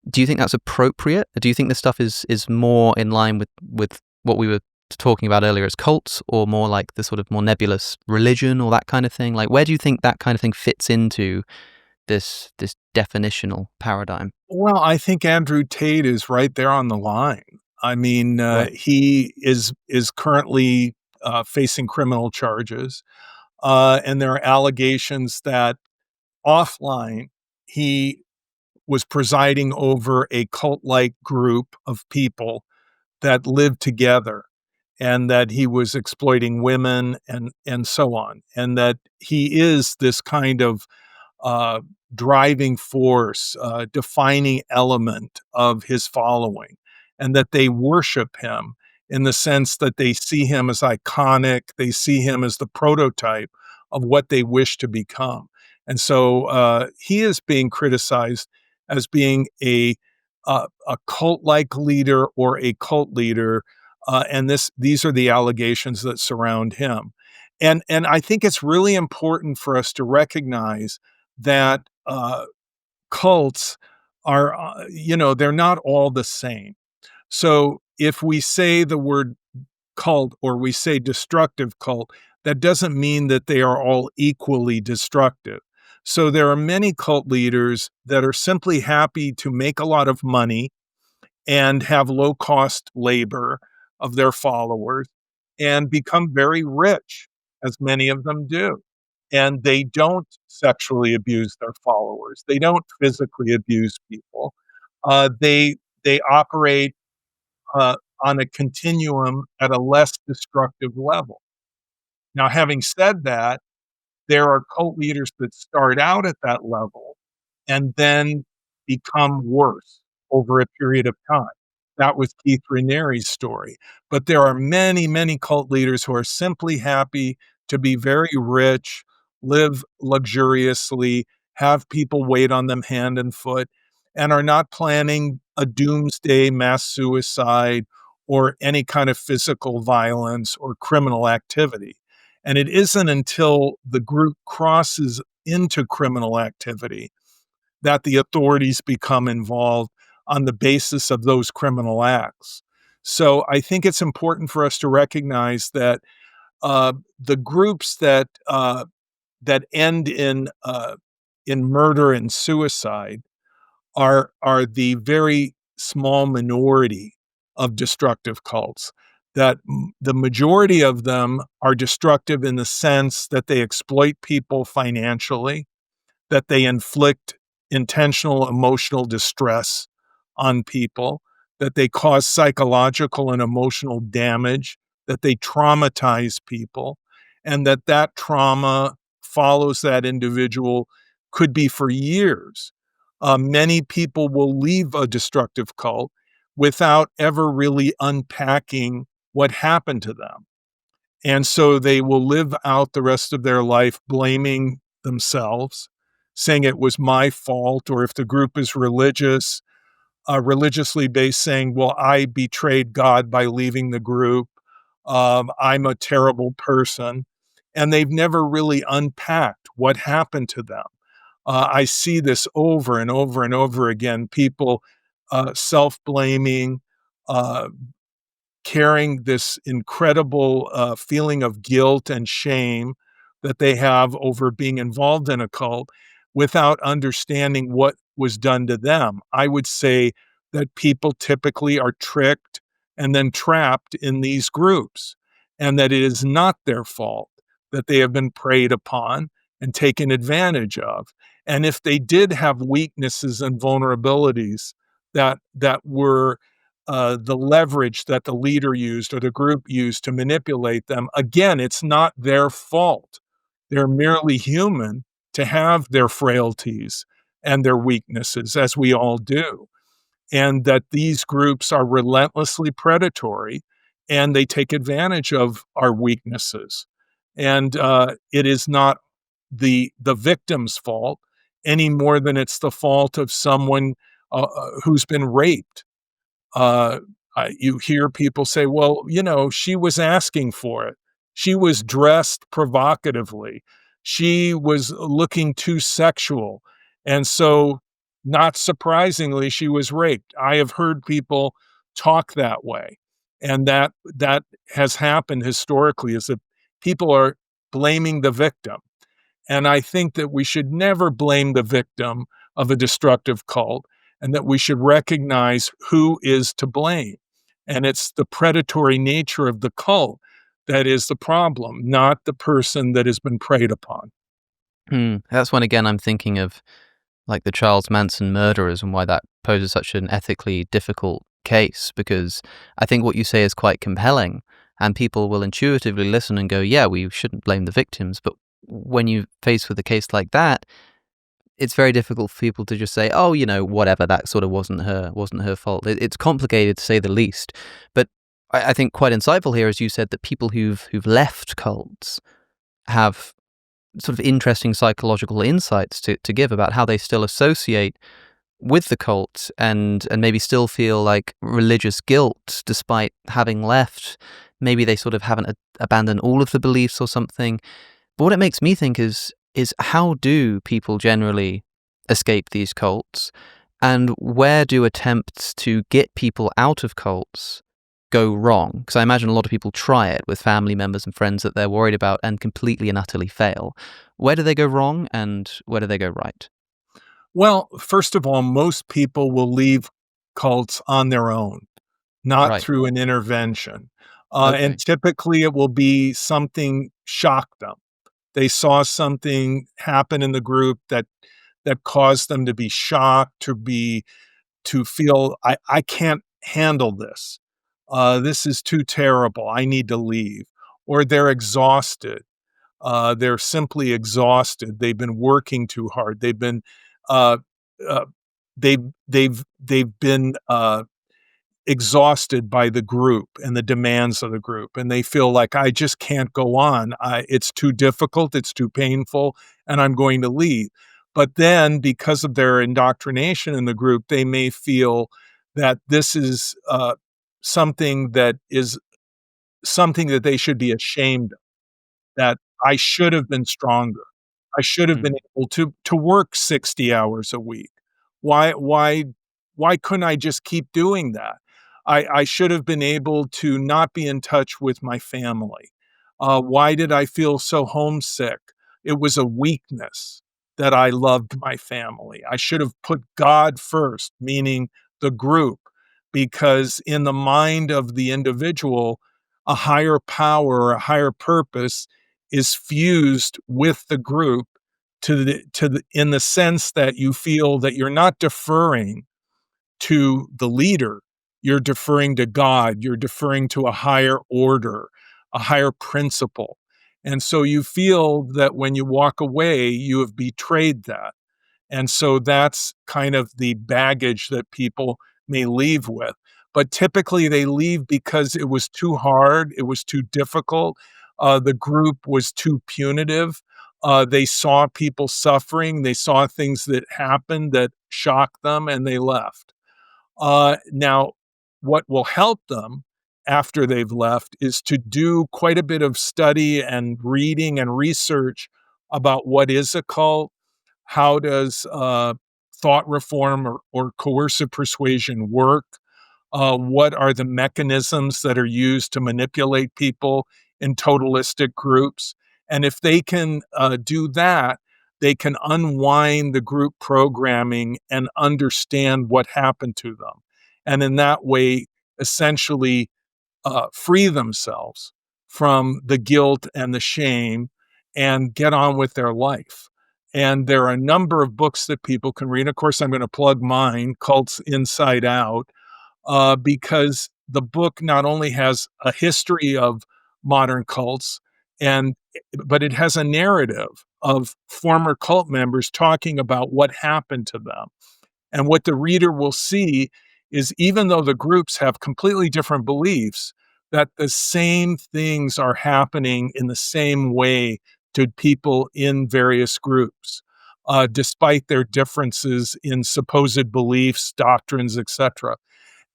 do you think that's appropriate? Do you think this stuff is more in line with what we were talking about earlier as cults, or more like the sort of more nebulous religion or that kind of thing? Like, where do you think that kind of thing fits into this definitional paradigm? Well, I think Andrew Tate is right there on the line. I mean, Right. he is currently facing criminal charges, and there are allegations that offline he was presiding over a cult-like group of people that lived together, and that he was exploiting women and so on, and that he is this kind of uh, driving force, defining element of his following, and that they worship him in the sense that they see him as iconic, they see him as the prototype of what they wish to become. And so he is being criticized as being a cult-like leader or a cult leader, and these are the allegations that surround him. And I think it's really important for us to recognize that cults are, they're not all the same. So if we say the word cult or we say destructive cult, that doesn't mean that they are all equally destructive. So there are many cult leaders that are simply happy to make a lot of money and have low cost labor of their followers and become very rich, as many of them do. And they don't sexually abuse their followers. They don't physically abuse people. They operate on a continuum at a less destructive level. Now, having said that, there are cult leaders that start out at that level and then become worse over a period of time. That was Keith Raniere's story. But there are many, many cult leaders who are simply happy to be very rich, live luxuriously, have people wait on them hand and foot, and are not planning a doomsday mass suicide or any kind of physical violence or criminal activity. And it isn't until the group crosses into criminal activity, that the authorities become involved on the basis of those criminal acts. So I think it's important for us to recognize that the groups that end in murder and suicide are the very small minority of destructive cults. That the majority of them are destructive in the sense that they exploit people financially, that they inflict intentional emotional distress on people, that they cause psychological and emotional damage, that they traumatize people, and that trauma follows that individual, could be for years. Many people will leave a destructive cult without ever really unpacking what happened to them. And so they will live out the rest of their life blaming themselves, saying it was my fault, or if the group is religious, religiously based, saying, well, I betrayed God by leaving the group. I'm a terrible person. And they've never really unpacked what happened to them. I see this over and over and over again, people self blaming, uh, carrying this incredible feeling of guilt and shame that they have over being involved in a cult without understanding what was done to them. I would say that people typically are tricked and then trapped in these groups, and that it is not their fault that they have been preyed upon and taken advantage of. And if they did have weaknesses and vulnerabilities that were the leverage that the leader used or the group used to manipulate them, again, it's not their fault. They're merely human to have their frailties and their weaknesses, as we all do. And that these groups are relentlessly predatory and they take advantage of our weaknesses. And it is not the victim's fault any more than it's the fault of someone who's been raped. uh, you hear people say, well, she was asking for it. She was dressed provocatively. She was looking too sexual. And so, not surprisingly, she was raped. I have heard people talk that way. And that has happened historically, is that people are blaming the victim. And I think that we should never blame the victim of a destructive cult, and that we should recognize who is to blame. And it's the predatory nature of the cult that is the problem, not the person that has been preyed upon. That's when again I'm thinking of like the Charles Manson murderers and why that poses such an ethically difficult case, because I think what you say is quite compelling and people will intuitively listen and go, yeah, we shouldn't blame the victims. But when you're faced with a case like that, it's very difficult for people to just say, oh, whatever, that sort of wasn't her fault. It's complicated to say the least. But I think quite insightful here, as you said, that people who've left cults have sort of interesting psychological insights to give about how they still associate with the cult and maybe still feel like religious guilt despite having left. Maybe they sort of haven't abandoned all of the beliefs or something. But what it makes me think is how do people generally escape these cults, and where do attempts to get people out of cults go wrong? Because I imagine a lot of people try it with family members and friends that they're worried about and completely and utterly fail. Where do they go wrong and where do they go right? Well, first of all, most people will leave cults on their own, not Right. through an intervention. And Okay. typically it will be something shocked them. They saw something happen in the group that caused them to be shocked, to feel, I can't handle this. This is too terrible. I need to leave. Or they're exhausted. They're simply exhausted. They've been working too hard. They've been uh, uh, they've been exhausted by the group and the demands of the group, and they feel like, I just can't go on. It's too difficult, it's too painful, and I'm going to leave. But then, because of their indoctrination in the group, they may feel that this is something that is something that they should be ashamed of, that I should have been stronger. I should have been Mhm. able to work 60 hours a week. Why why why couldn't I just keep doing that? I should have been able to not be in touch with my family. Why did I feel so homesick? It was a weakness that I loved my family. I should have put God first, meaning the group, because in the mind of the individual, a higher power, a higher purpose is fused with the group to the in the sense that you feel that you're not deferring to the leader, you're deferring to God, you're deferring to a higher order, a higher principle. And so you feel that when you walk away, you have betrayed that. And so that's kind of the baggage that people may leave with. But typically they leave because it was too hard, it was too difficult, the group was too punitive. They saw people suffering, they saw things that happened that shocked them, and they left. Now, what will help them after they've left is to do quite a bit of study and reading and research about what is a cult, how does thought reform or coercive persuasion work, what are the mechanisms that are used to manipulate people in totalistic groups. And if they can do that, they can unwind the group programming and understand what happened to them. And in that way, essentially free themselves from the guilt and the shame and get on with their life. And there are a number of books that people can read. Of course, I'm going to plug mine, Cults Inside Out, because the book not only has a history of modern cults, and but it has a narrative of former cult members talking about what happened to them. And what the reader will see is even though the groups have completely different beliefs, that the same things are happening in the same way to people in various groups, despite their differences in supposed beliefs, doctrines, etc.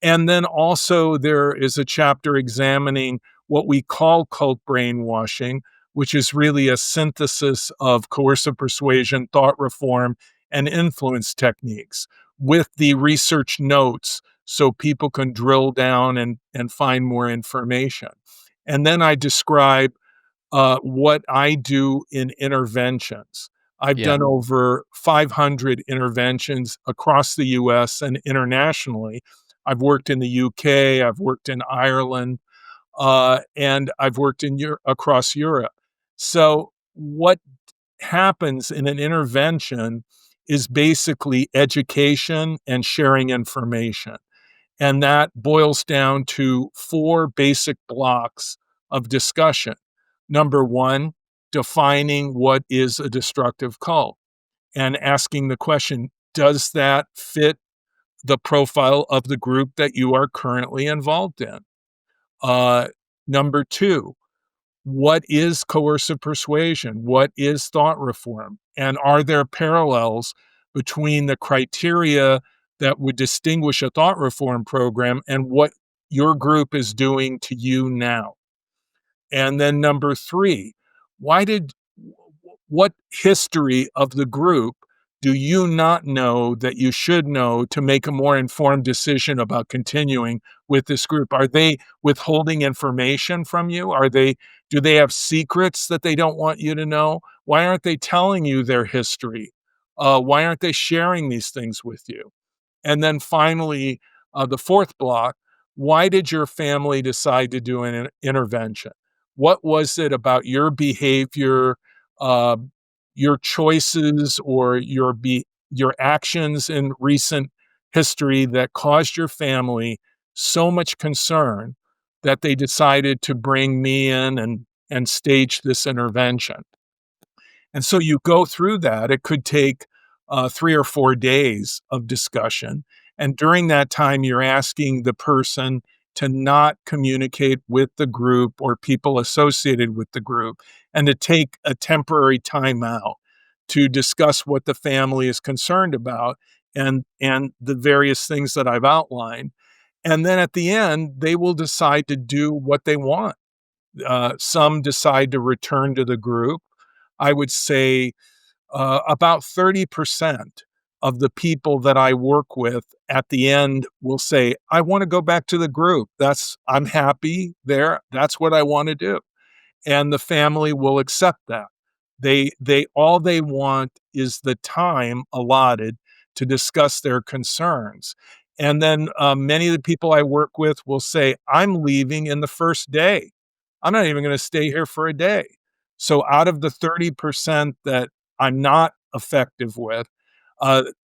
And then also there is a chapter examining what we call cult brainwashing, which is really a synthesis of coercive persuasion, thought reform, and influence techniques with the research notes so people can drill down and find more information. And then I describe what I do in interventions. I've Yeah. done over 500 interventions across the US and internationally. I've worked in the UK, I've worked in Ireland, and I've worked in across Europe. So, what happens in an intervention is basically education and sharing information. And that boils down to four basic blocks of discussion. Number one, defining what is a destructive cult and asking the question, does that fit the profile of the group that you are currently involved in? Uh, Number two, what is coercive persuasion? What is thought reform? And are there parallels between the criteria that would distinguish a thought reform program and what your group is doing to you now? And then number three, why did what history of the group do you not know that you should know to make a more informed decision about continuing with this group? Are they withholding information from you? Do they have secrets that they don't want you to know? Why aren't they telling you their history? Why aren't they sharing these things with you? And then finally, the fourth block, why did your family decide to do an intervention? What was it about your behavior, uh, your choices, or your actions in recent history that caused your family so much concern that they decided to bring me in and stage this intervention? And so you go through that. It could take 3 or 4 days of discussion. And during that time, you're asking the person to not communicate with the group or people associated with the group and to take a temporary time out to discuss what the family is concerned about and the various things that I've outlined. And then at the end, they will decide to do what they want. Some decide to return to the group. I would say about 30% of the people that I work with at the end will say, I want to go back to the group. I'm happy there. That's what I want to do. And the family will accept that. They all they want is the time allotted to discuss their concerns. And then many of the people I work with will say, I'm leaving in the first day. I'm not even going to stay here for a day. So out of the 30% that I'm not effective with,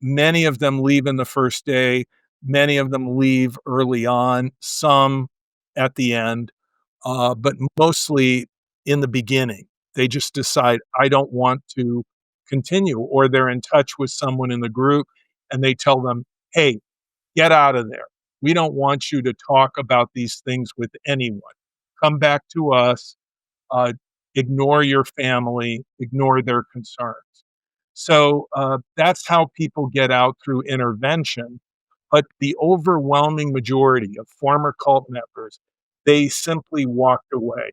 many of them leave in the first day. Many of them leave early on, some at the end, but mostly in the beginning. They just decide, I don't want to continue, or they're in touch with someone in the group and they tell them, hey, get out of there. We don't want you to talk about these things with anyone. Come back to us, uh, ignore your family, ignore their concerns. So that's how people get out through intervention. But the overwhelming majority of former cult members, they simply walked away.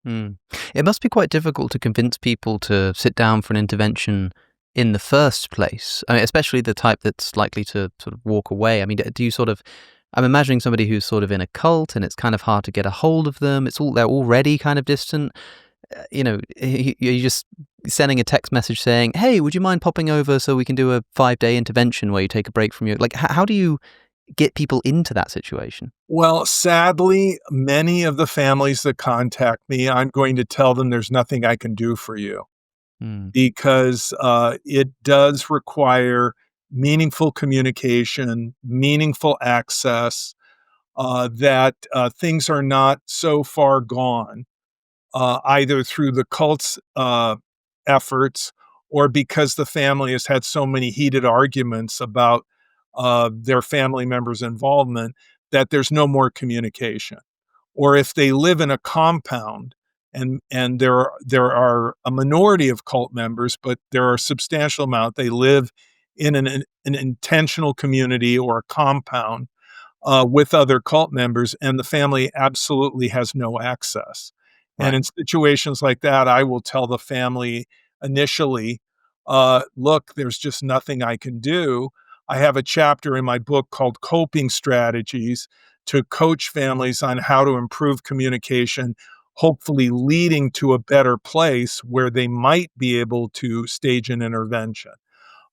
Mm. It must be quite difficult to convince people to sit down for an intervention in the first place. I mean, especially the type that's likely to sort of walk away. I mean, do you sort of? I'm imagining somebody who's sort of in a cult, and it's kind of hard to get a hold of them. They're already kind of distant. You're just sending a text message saying, "Hey, would you mind popping over so we can do a 5-day intervention where you take a break from your like?" How do you get people into that situation? Well, sadly, many of the families that contact me, I'm going to tell them there's nothing I can do for you Mm, because it does require meaningful communication, meaningful access, that things are not so far gone, either through the cult's efforts or because the family has had so many heated arguments about their family members' involvement that there's no more communication. Or if they live in a compound and there are a minority of cult members, but there are a substantial amount, they live in an intentional community or a compound with other cult members, and the family absolutely has no access. And right. in situations like that, I will tell the family initially, look, there's just nothing I can do. I have a chapter in my book called Coping Strategies to coach families on how to improve communication, hopefully leading to a better place where they might be able to stage an intervention.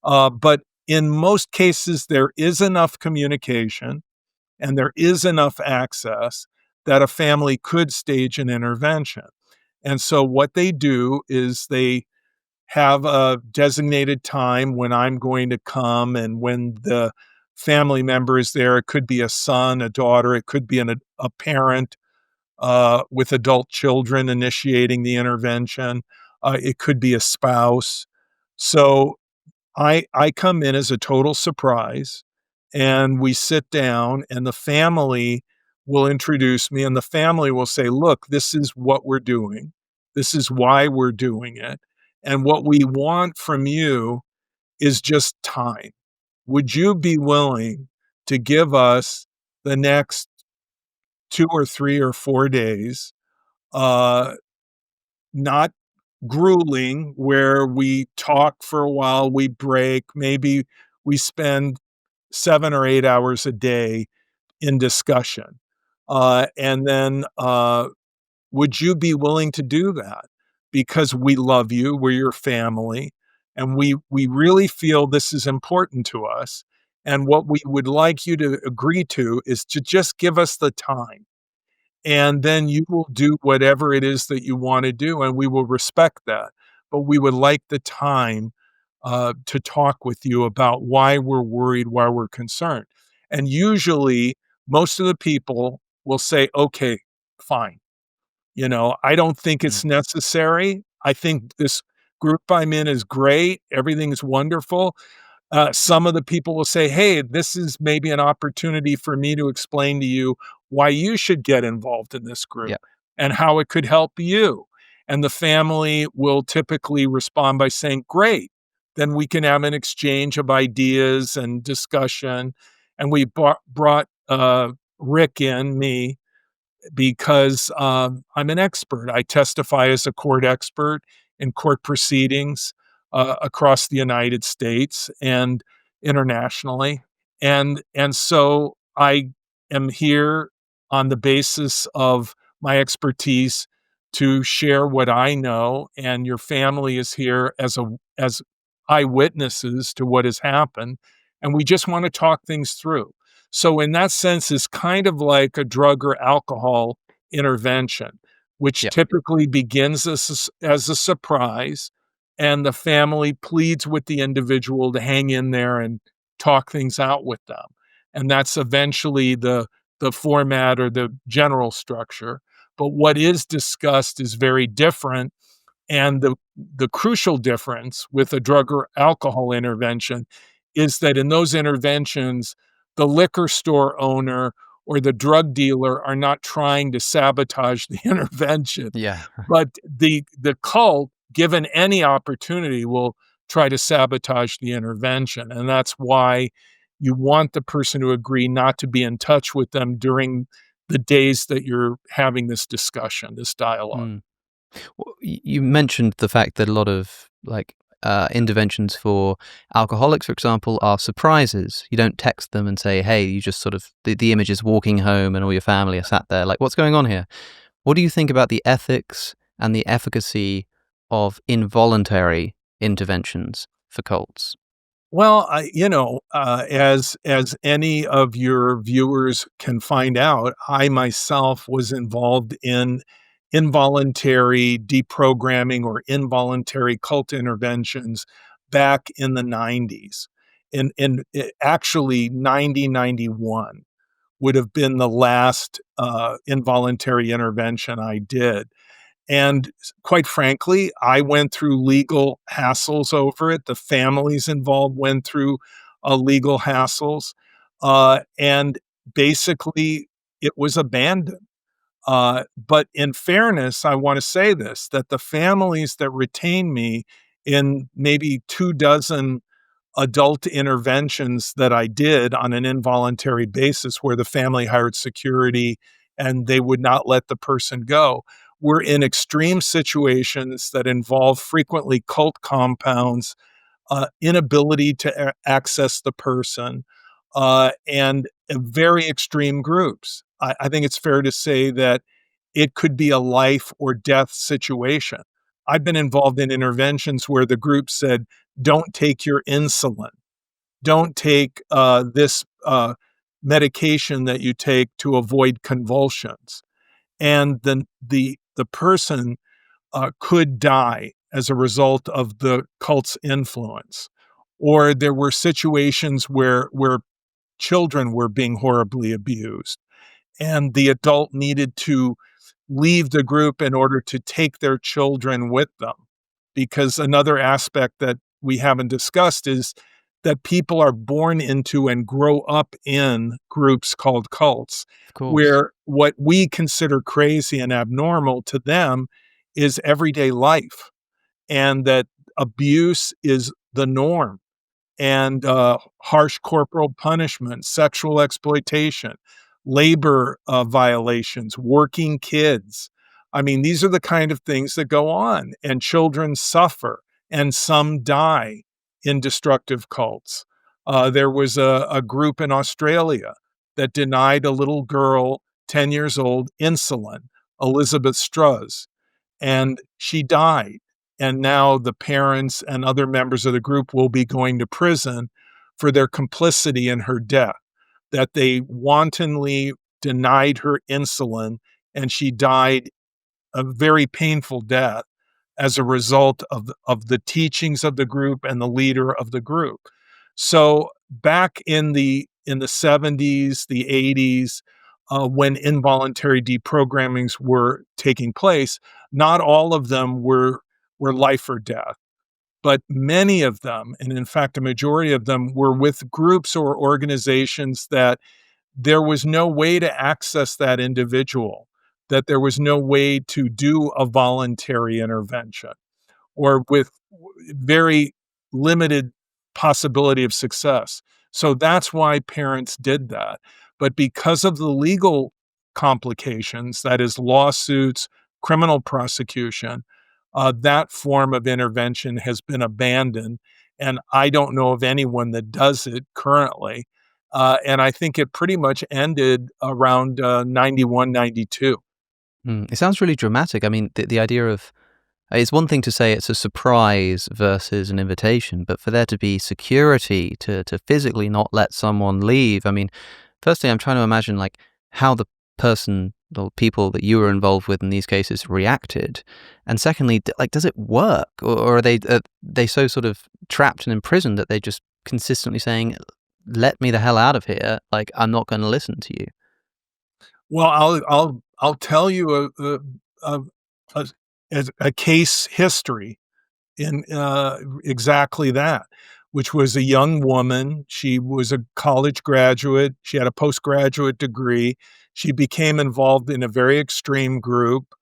But in most cases, there is enough communication and there is enough access that a family could stage an intervention. And so what they do is they have a designated time when I'm going to come and when the family member is there. It could be a son, a daughter, it could be a parent with adult children initiating the intervention. It could be a spouse. So I come in as a total surprise, and we sit down, and the family will introduce me, and the family will say, "Look, this is what we're doing. This is why we're doing it, and what we want from you is just time. Would you be willing to give us the next 2 or 3 or 4 days, uh, not grueling, where we talk for a while, we break, maybe we spend 7 or 8 hours a day in discussion. And then, would you be willing to do that? Because we love you, we're your family, and we really feel this is important to us. And what we would like you to agree to is to just give us the time. And then you will do whatever it is that you want to do, and we will respect that. But we would like the time to talk with you about why we're worried, why we're concerned. And usually, most of the people will say, okay, fine. I don't think Mm, it's necessary. I think this group I'm in is great. Everything's wonderful. Some of the people will say, hey, this is maybe an opportunity for me to explain to you why you should get involved in this group yeah. and how it could help you. And the family will typically respond by saying, great, then we can have an exchange of ideas and discussion. And we brought Rick in, me, because I'm an expert. I testify as a court expert in court proceedings. across the United States and internationally. And so I am here on the basis of my expertise to share what I know, and your family is here as eyewitnesses to what has happened, and we just want to talk things through. So in that sense, it's kind of like a drug or alcohol intervention, which Yeah. typically begins as a surprise, and the family pleads with the individual to hang in there and talk things out with them. And that's eventually the format or the general structure. But what is discussed is very different, and the crucial difference with a drug or alcohol intervention is that in those interventions, the liquor store owner or the drug dealer are not trying to sabotage the intervention, Yeah. but the cult, given any opportunity, will try to sabotage the intervention, and that's why you want the person to agree not to be in touch with them during the days that you're having this discussion, this dialogue. Mm. Well, you mentioned the fact that a lot of interventions for alcoholics, for example, are surprises. You don't text them and say, "Hey," you just sort of the image is walking home and all your family are sat there like, "What's going on here?" What do you think about the ethics and the efficacy of involuntary interventions for cults? Well, as any of your viewers can find out, I myself was involved in involuntary deprogramming or involuntary cult interventions back in the 90s. Actually, 1991 would have been the last involuntary intervention I did. And quite frankly, I went through legal hassles over it. The families involved went through legal hassles. And basically, it was abandoned. But in fairness, I want to say this, that the families that retained me in maybe 2 dozen adult interventions that I did on an involuntary basis where the family hired security and they would not let the person go. We're in extreme situations that involve frequently cult compounds, inability to access the person, and very extreme groups. I think it's fair to say that it could be a life or death situation. I've been involved in interventions where the group said, don't take your insulin, don't take this medication that you take to avoid convulsions. And then the person could die as a result of the cult's influence. Or there were situations where children were being horribly abused, and the adult needed to leave the group in order to take their children with them. Because another aspect that we haven't discussed is that people are born into and grow up in groups called cults, Of course. where what we consider crazy and abnormal to them is everyday life, and that abuse is the norm, and harsh corporal punishment, sexual exploitation, labor violations, working kids. I mean, these are the kind of things that go on, and children suffer, and some die in destructive cults. There was a group in Australia that denied a little girl, 10 years old, insulin, Elizabeth Struz, and she died. And now the parents and other members of the group will be going to prison for their complicity in her death, that they wantonly denied her insulin and she died a very painful death as a result of the teachings of the group and the leader of the group. So back in the 70s, the 80s, when involuntary deprogrammings were taking place, not all of them were life or death, but many of them, and in fact, a majority of them, were with groups or organizations that there was no way to access that individual, that there was no way to do a voluntary intervention, or with very limited possibility of success. So that's why parents did that. But because of the legal complications, that is, lawsuits, criminal prosecution, that form of intervention has been abandoned, and I don't know of anyone that does it currently. And I think it pretty much ended around 91, 92. It sounds really dramatic. I mean, the idea of it's one thing to say it's a surprise versus an invitation, but for there to be security to physically not let someone leave. I mean, firstly, I'm trying to imagine like how the person or people that you were involved with in these cases reacted, and secondly, like does it work, or are they so sort of trapped and imprisoned that they're just consistently saying, "Let me the hell out of here! Like I'm not going to listen to you." Well, I'll tell you a a a case history in, exactly that, which was a young woman. She was a college graduate. She had a postgraduate degree. She became involved in a very extreme group,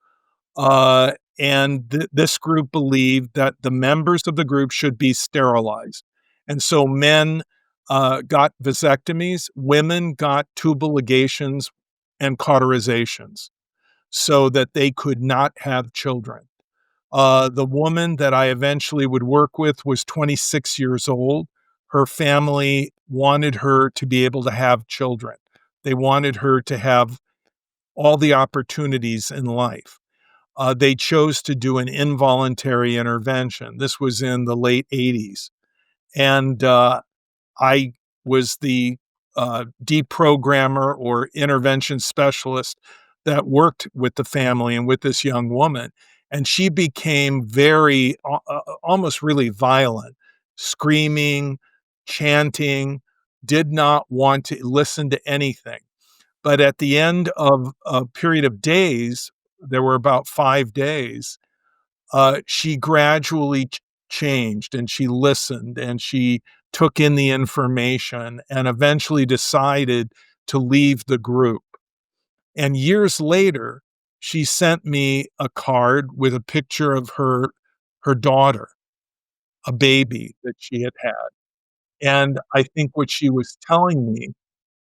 and this group believed that the members of the group should be sterilized. And so men, got vasectomies, women got tubal ligations and cauterizations so that they could not have children. The woman that I eventually would work with was 26 years old. Her family wanted her to be able to have children. They wanted her to have all the opportunities in life. They chose to do an involuntary intervention. This was in the late 80s. And I was the deprogrammer or intervention specialist that worked with the family and with this young woman. And she became very, almost really violent, screaming, chanting, did not want to listen to anything. But at the end of a period of days, there were about 5 days, she gradually changed and she listened and she took in the information and eventually decided to leave the group. And years later, she sent me a card with a picture of her daughter, a baby that she had had. And I think what she was telling me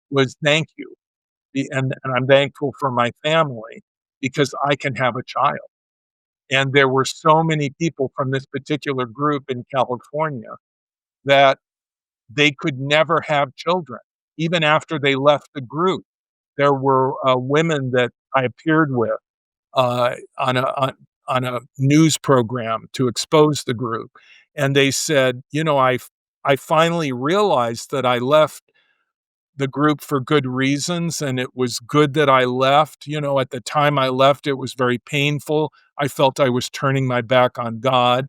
was, "Thank you, and I'm thankful for my family because I can have a child." And there were so many people from this particular group in California that they could never have children, even after they left the group. There were, women that I appeared with, on a news program to expose the group, and they said, "You know, I finally realized that I left the group for good reasons, and it was good that I left. You know, at the time I left, it was very painful. I felt I was turning my back on God,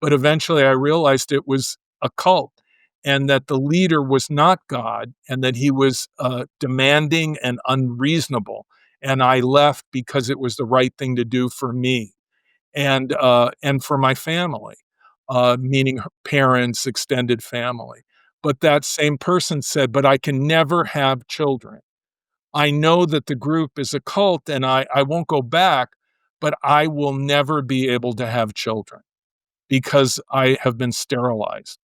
but eventually I realized it was a cult and that the leader was not God and that he was demanding and unreasonable. And I left because it was the right thing to do for me and for my family, meaning her parents, extended family." But that same person said, "But I can never have children. I know that the group is a cult and I won't go back, but I will never be able to have children because I have been sterilized."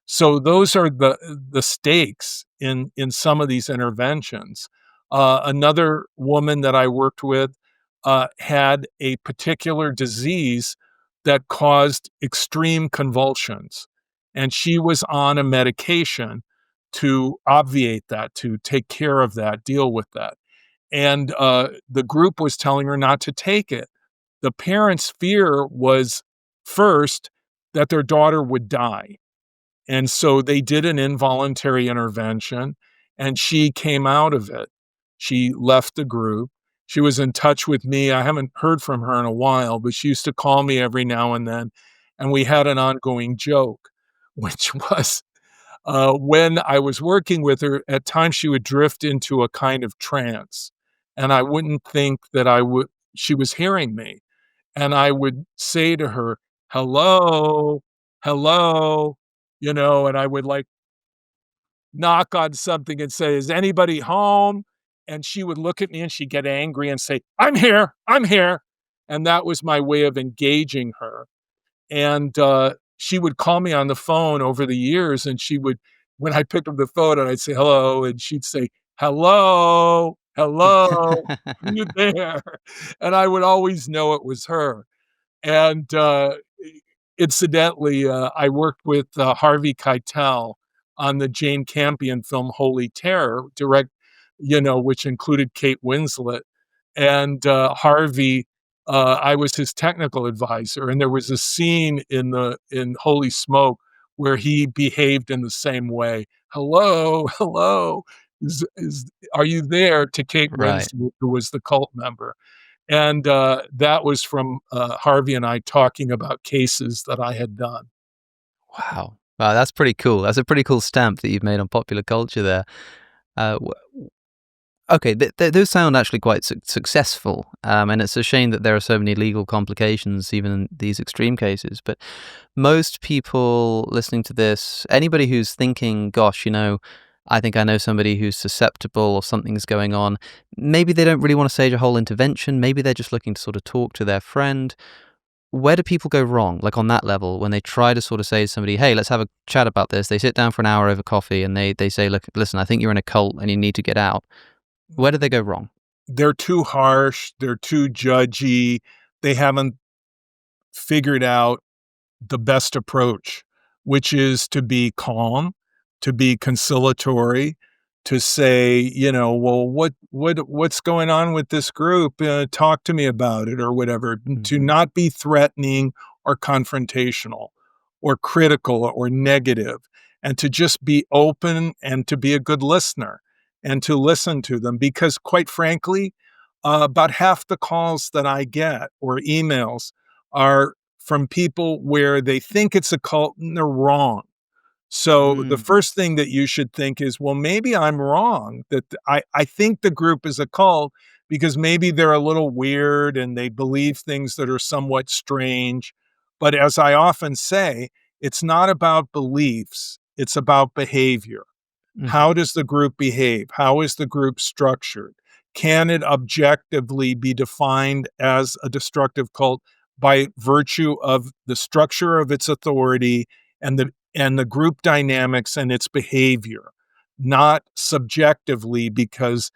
So those are the stakes in some of these interventions. Another woman that I worked with had a particular disease that caused extreme convulsions, and she was on a medication to obviate that, to take care of that, deal with that. And the group was telling her not to take it. The parents' fear was first that their daughter would die, and so they did an involuntary intervention, and she came out of it. She left the group. She was in touch with me. I haven't heard from her in a while, but she used to call me every now and we had an ongoing joke, which was, when I was working with her, at times she would drift into a kind of trance, and I wouldn't think that I would she was hearing me, and I would say to her, "Hello, hello," and I would, like, knock on something and say, "Is anybody home?" And she would look at me and she'd get angry and say, "I'm here, I'm here." And that was my way of engaging her. And, she would call me on the phone over the years, and she would when I picked up the phone and I'd say, "Hello," and she'd say, "Hello, hello, are you there?" And I would always know it was her. And incidentally, I worked with Harvey Keitel on the Jane Campion film Holy Terror, which included Kate Winslet. And Harvey, I was his technical advisor, and there was a scene in Holy Smoke where he behaved in the same way. Hello, hello, are you there? To Kate Right. Winslet, who was the cult member. And that was from Harvey and I talking about cases that I had done. Wow. Wow, that's pretty cool. That's a pretty cool stamp that you've made on popular culture there. Uh, Okay, those sound actually quite successful, and it's a shame that there are so many legal complications, even in these extreme cases. But most people listening to this, anybody who's thinking, "Gosh, I think I know somebody who's susceptible or something's going on," maybe they don't really want to stage a whole intervention. Maybe they're just looking to sort of talk to their friend. Where do people go wrong, like on that level, when they try to sort of say to somebody, "Hey, let's have a chat about this"? They sit down for an hour over coffee and they say, "Look, listen, I think you're in a cult and you need to get out." Where do they go wrong? They're too harsh, they're too judgy, they haven't figured out the best approach, which is to be calm, to be conciliatory, to say, well, what's going on with this group? Talk to me about it, or whatever. To Mhm. not be threatening or confrontational or critical or negative, and to just be open and to be a good listener and to listen to them. Because quite frankly, about half the calls that I get or emails are from people where they think it's a cult and they're wrong. So the Mm. first thing that you should think is, well, maybe I'm wrong, that I think the group is a cult because maybe they're a little weird and they believe things that are somewhat strange. But as I often say, it's not about beliefs, it's about behavior. How Mhm. does the group behave? How is the group structured? Can it objectively be defined as a destructive cult by virtue of the structure of its authority and the group dynamics and its behavior, not subjectively because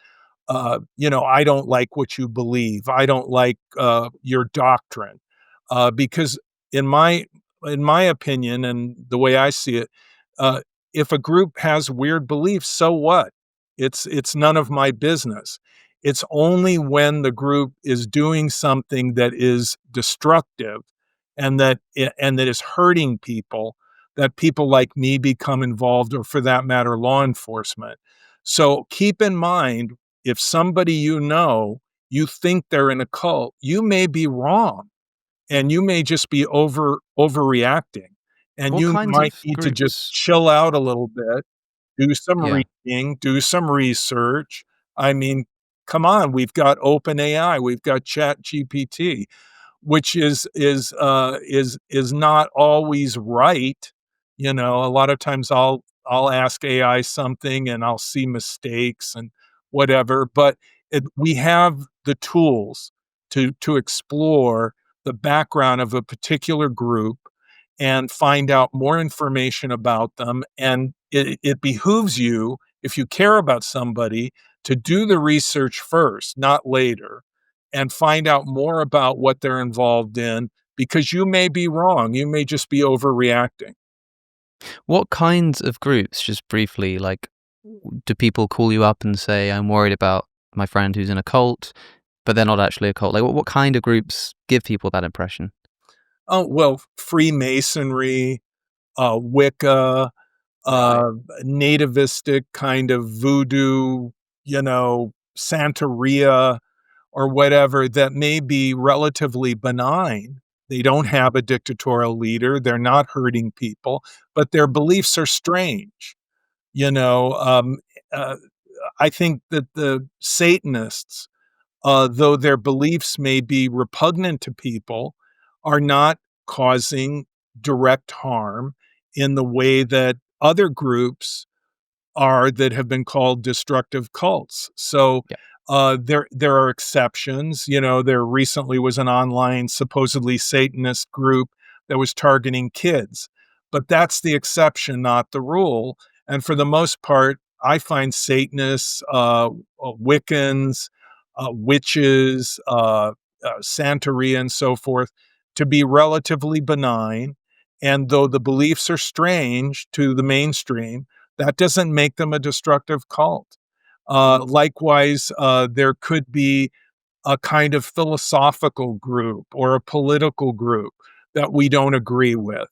I don't like what you believe. I don't like your doctrine, because in my in my opinion and the way I see it, uh, if a group has weird beliefs, so what? It's none of my business. It's only when the group is doing something that is destructive and that is hurting people that people like me become involved, or for that matter, law enforcement. So keep in mind, if somebody you think they're in a cult, you may be wrong and you may just be overreacting. And What you kinds might of need to just groups? chill out a little bit, do some Yeah. reading, do some research. I mean, come on, we've got OpenAI, we've got ChatGPT, which is not always right. A lot of times I'll ask AI something and I'll see mistakes and whatever, but we have the tools to explore the background of a particular group and find out more information about them. And it behooves you, if you care about somebody, to do the research first, not later, and find out more about what they're involved in, because you may be wrong. You may just be overreacting. What kinds of groups, just briefly, like, do people call you up and say, "I'm worried about my friend who's in a cult," but they're not actually a cult? Like, what kind of groups give people that impression? Oh, well, Freemasonry, Wicca, Right. uh, nativistic kind of voodoo, Santeria, or whatever, that may be relatively benign. They don't have a dictatorial leader, they're not hurting people, but their beliefs are strange. You know, uh, I think that the Satanists, though their beliefs may be repugnant to people, are not causing direct harm in the way that other groups are that have been called destructive cults. So Yeah. there are exceptions. There recently was an online supposedly Satanist group that was targeting kids, but that's the exception, not the rule. And for the most part, I find Satanists, Wiccans, witches, Santeria, and so forth. to be relatively benign. And though the beliefs are strange to the mainstream, that doesn't make them a destructive cult. Likewise, there could be a kind of philosophical group or a political group that we don't agree with,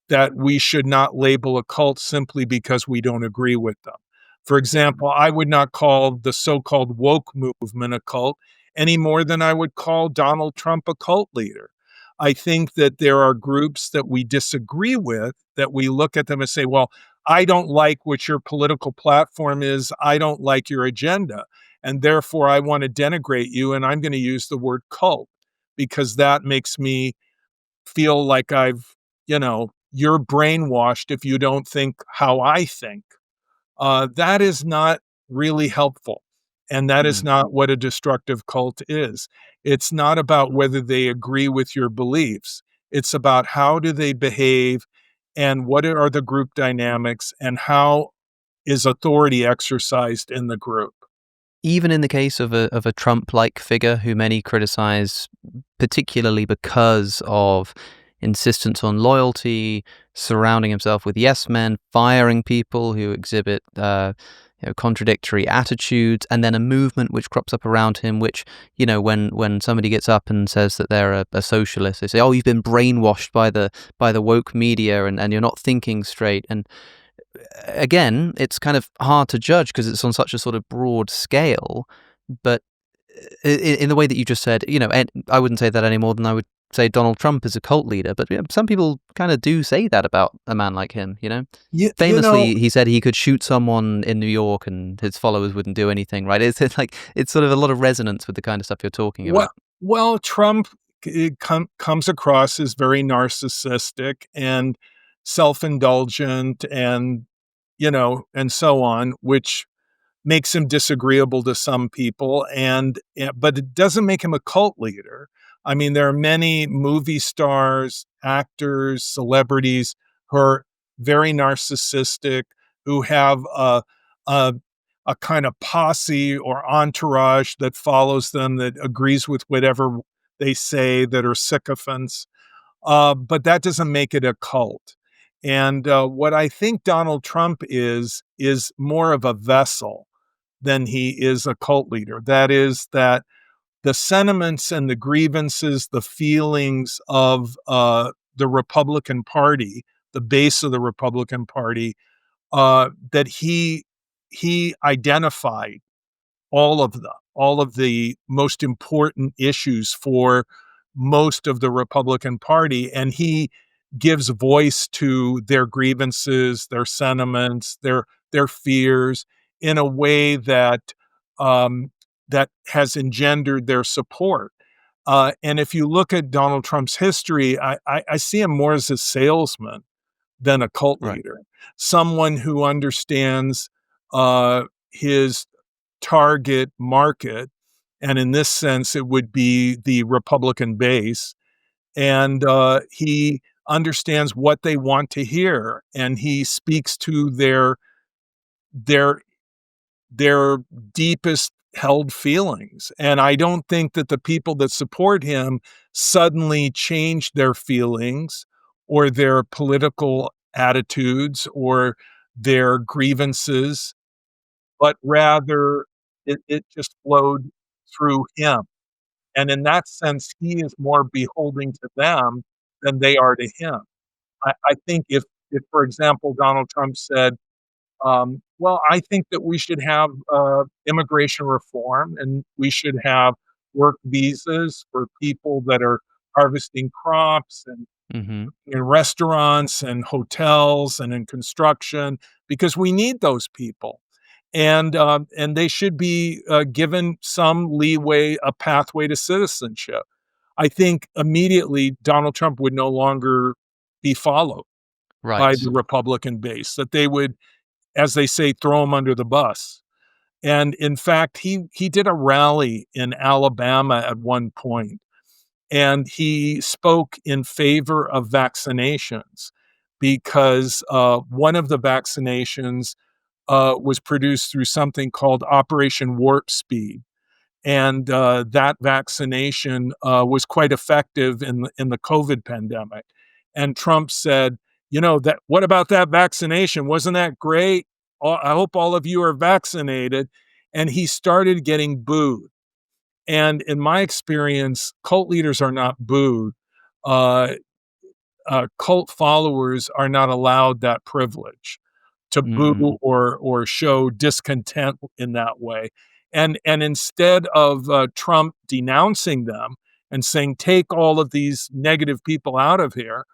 that we should not label a cult simply because we don't agree with them. For example, I would not call the so called woke movement a cult any more than I would call Donald Trump a cult leader. I think that there are groups that we disagree with, that we look at them and say, well, I don't like what your political platform is. I don't like your agenda. And therefore, I want to denigrate you. And I'm going to use the word cult because that makes me feel like you're brainwashed if you don't think how I think. That is not really helpful. And that is Mm. not what a destructive cult is. It's not about whether they agree with your beliefs. It's about how do they behave and what are the group dynamics and how is authority exercised in the group. Even in the case of a Trump-like figure who many criticize, particularly because of insistence on loyalty, surrounding himself with yes men, firing people who exhibit contradictory attitudes, and then a movement which crops up around him, which, when somebody gets up and says that they're a socialist, they say, "Oh, you've been brainwashed by the woke media, and you're not thinking straight." And again, it's kind of hard to judge because it's on such a sort of broad scale. But in the way that you just said, and I wouldn't say that any more than I would say Donald Trump is a cult leader. But some people kind of do say that about a man like him. You, you know, Famously, he said he could shoot someone in New York and his followers wouldn't do anything. Right? It's sort of a lot of resonance with the kind of stuff you're talking well, about. well, Trump comes across as very narcissistic and self-indulgent and so on, which makes him disagreeable to some people, but it doesn't make him a cult leader. I mean, there are many movie stars, actors, celebrities who are very narcissistic, who have a, a kind of posse or entourage that follows them, that agrees with whatever they say, that are sycophants. But that doesn't make it a cult. And what I think Donald Trump is more of a vessel than he is a cult leader. That is, that the sentiments and the grievances, the feelings of the Republican Party, the base of the Republican Party, that he identified all of the most important issues for most of the Republican Party, and he gives voice to their grievances, their sentiments, their fears in a way that has engendered their support. And if you look at Donald Trump's history, I see him more as a salesman than a cult Right. leader, someone who understands his target market. And in this sense, it would be the Republican base. And he understands what they want to hear, and he speaks to their their deepest held feelings. And I don't think that the people that support him suddenly change their feelings or their political attitudes or their grievances, but rather it just flowed through him. And in that sense, he is more beholding to them than they are to him. I think if, for example, Donald Trump said, well, I think that we should have immigration reform and we should have work visas for people that are harvesting crops and Mm-hmm. in restaurants and hotels and in construction, because we need those people. And they should be given some leeway, a pathway to citizenship. I think immediately Donald Trump would no longer be followed by Right. the Republican base, that they would, as they say, throw him under the bus. And in fact, he did a rally in Alabama at one point, and he spoke in favor of vaccinations because one of the vaccinations was produced through something called Operation Warp Speed. and that vaccination was quite effective in the COVID pandemic. And Trump said, that what about that vaccination? Wasn't that great? I hope all of you are vaccinated. And he started getting booed. And in my experience, cult leaders are not booed. Uh, Cult followers are not allowed that privilege to boo Mm. or show discontent in that way. And instead of Trump denouncing them and saying, take all of these negative people out of here,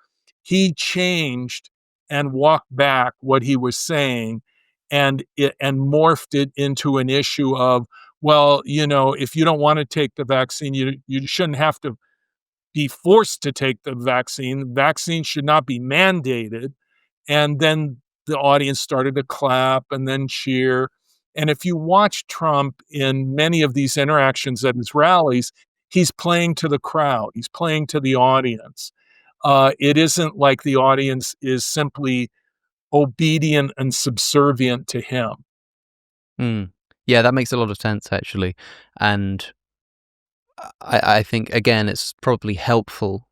he changed and walked back what he was saying and morphed it into an issue of, well, if you don't want to take the vaccine, you shouldn't have to be forced to take the vaccine. Vaccine should not be mandated. And then the audience started to clap and then cheer. And if you watch Trump in many of these interactions at his rallies, he's playing to the crowd, he's playing to the audience. It isn't like the audience is simply obedient and subservient to him. Mm. Yeah, that makes a lot of sense, actually. And I think, again, it's probably helpful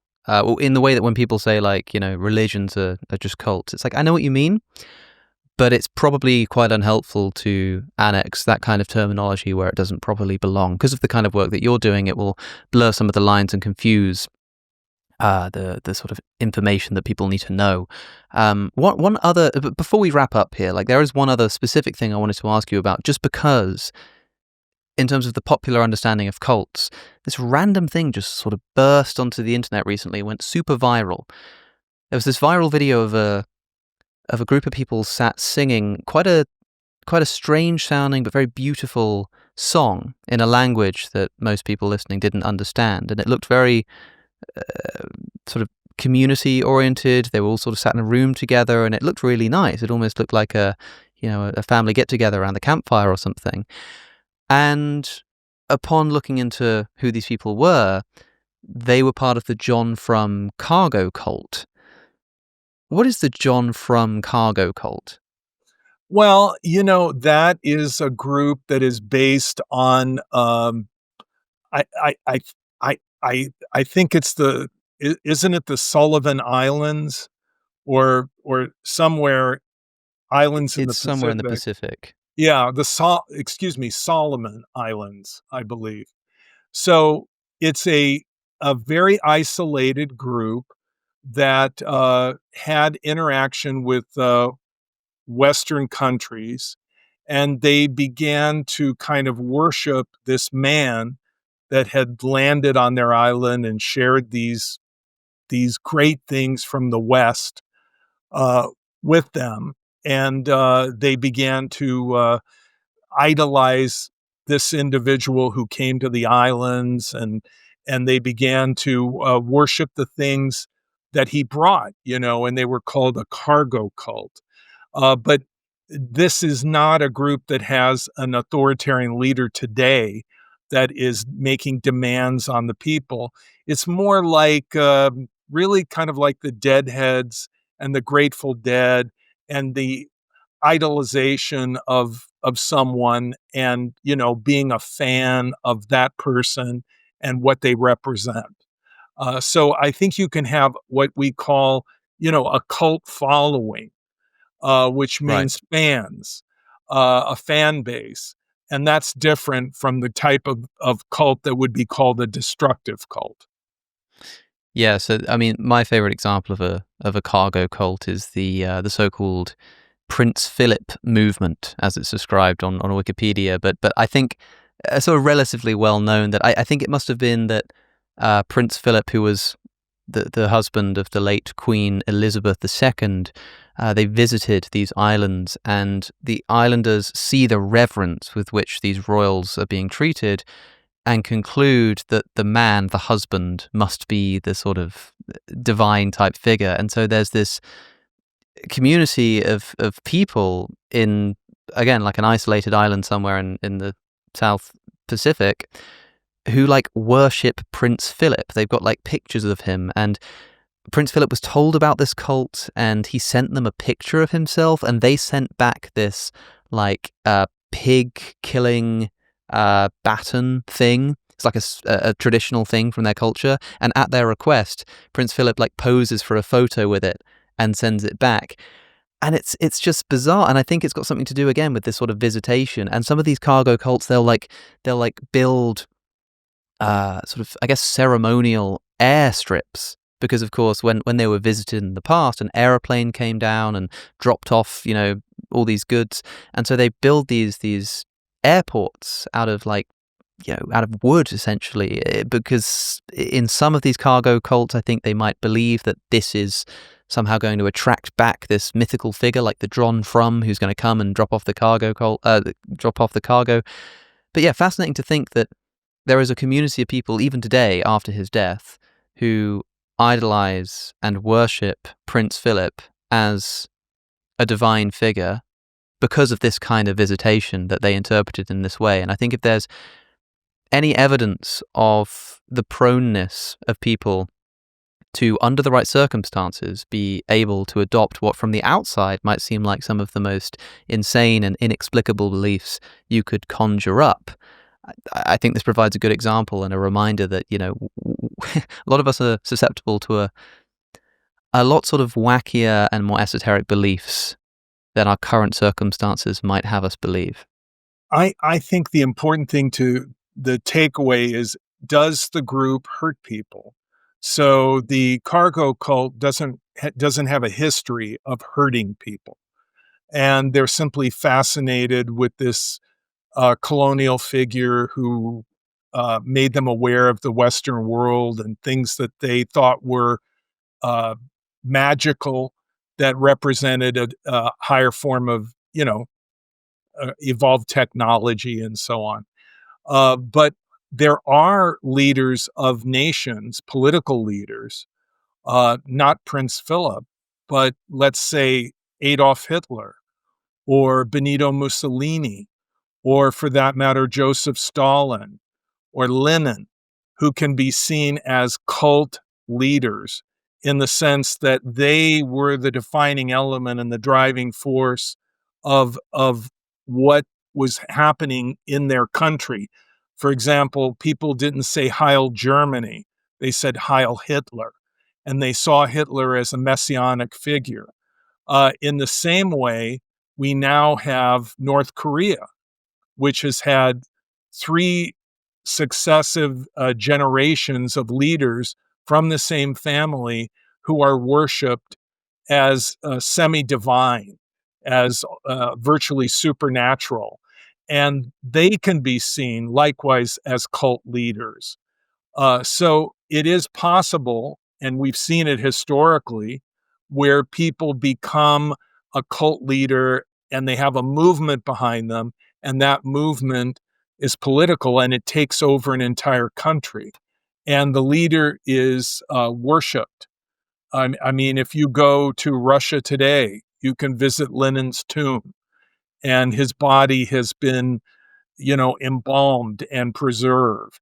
in the way that when people say, like, religions are just cults, it's like, I know what you mean, but it's probably quite unhelpful to annex that kind of terminology where it doesn't properly belong. Because of the kind of work that you're doing, it will blur some of the lines and confuse the sort of information that people need to know. One other, before we wrap up here, like, there is one other specific thing I wanted to ask you about, just because in terms of the popular understanding of cults, this random thing just sort of burst onto the internet recently, went super viral. There was this viral video of a group of people sat singing quite a strange sounding but very beautiful song in a language that most people listening didn't understand, and it looked very sort of community oriented. They were all sort of sat in a room together, and it looked really nice. It almost looked like a family get together around the campfire or something. And upon looking into who these people were, they were part of the John Frum cargo cult. What is the John Frum cargo cult? Well, that is a group that is based on I I I I think it's isn't it the Sullivan Islands or somewhere islands in the It's somewhere in the Pacific? Pacific. Yeah, Solomon Islands, I believe. So it's a very isolated group that had interaction with Western countries, and they began to kind of worship this man that had landed on their island and shared these great things from the West uh, with them, and they began to idolize this individual who came to the islands, and they began to worship the things that he brought, and they were called a cargo cult. But this is not a group that has an authoritarian leader today that is making demands on the people. It's more like really kind of like the Deadheads and the Grateful Dead and the idolization of someone, and being a fan of that person and what they represent. So I think you can have what we call a cult following, which Right. means fans, a fan base. And that's different from the type of cult that would be called a destructive cult. Yeah, so I mean, my favorite example of a cargo cult is the so-called Prince Philip movement, as it's described on Wikipedia. But I think sort of relatively well known that I think it must have been that Prince Philip, who was the husband of the late Queen Elizabeth II, they visited these islands, and the islanders see the reverence with which these royals are being treated, and conclude that the man, the husband, must be the sort of divine type figure. And so there's this community of people in, again, like an isolated island somewhere in the South Pacific, who like worship Prince Philip. They've got like pictures of him, and Prince Philip was told about this cult, and he sent them a picture of himself, and they sent back this like pig killing baton thing. It's like a traditional thing from their culture. And at their request, Prince Philip like poses for a photo with it and sends it back. And it's just bizarre. And I think it's got something to do again with this sort of visitation. And some of these cargo cults, they'll build sort of, I guess, ceremonial airstrips. Because, of course, when they were visited in the past, an aeroplane came down and dropped off, all these goods. And so they build these airports out of out of wood, essentially, because in some of these cargo cults, I think they might believe that this is somehow going to attract back this mythical figure like the Dron Frum, who's going to come and drop off the cargo. But yeah, fascinating to think that there is a community of people, even today, after his death, who idolize and worship Prince Philip as a divine figure because of this kind of visitation that they interpreted in this way. And I think if there's any evidence of the proneness of people to, under the right circumstances, be able to adopt what from the outside might seem like some of the most insane and inexplicable beliefs you could conjure up, I think this provides a good example and a reminder that, a lot of us are susceptible to a lot sort of wackier and more esoteric beliefs than our current circumstances might have us believe. I think the important thing the takeaway is, does the group hurt people? So the cargo cult doesn't have a history of hurting people. And they're simply fascinated with this colonial figure who made them aware of the Western world and things that they thought were magical, that represented a higher form of, evolved technology and so on. But there are leaders of nations, political leaders, not Prince Philip, but let's say Adolf Hitler or Benito Mussolini, or for that matter, Joseph Stalin or Lenin, who can be seen as cult leaders in the sense that they were the defining element and the driving force of what was happening in their country. For example, people didn't say Heil Germany, they said Heil Hitler, and they saw Hitler as a messianic figure. In the same way, we now have North Korea, which has had three successive generations of leaders from the same family who are worshipped as semi-divine, as virtually supernatural. And they can be seen likewise as cult leaders. So it is possible, and we've seen it historically, where people become a cult leader and they have a movement behind them, and that movement is political and it takes over an entire country. And the leader is worshipped. I mean, if you go to Russia today, you can visit Lenin's tomb, and his body has been, embalmed and preserved.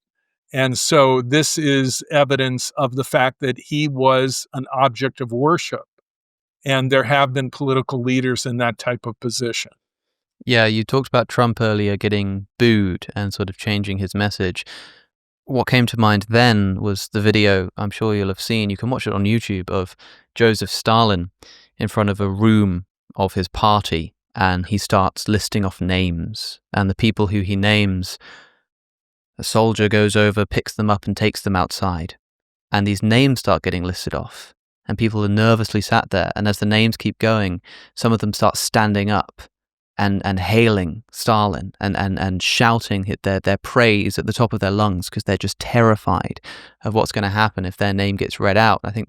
And so this is evidence of the fact that he was an object of worship. And there have been political leaders in that type of position. Yeah, you talked about Trump earlier getting booed and sort of changing his message. What came to mind then was the video I'm sure you'll have seen, you can watch it on YouTube, of Joseph Stalin in front of a room of his party, and he starts listing off names, and the people who he names, a soldier goes over, picks them up and takes them outside, and these names start getting listed off, and people are nervously sat there, and as the names keep going, some of them start standing up and hailing Stalin and shouting their praise at the top of their lungs because they're just terrified of what's going to happen if their name gets read out. I think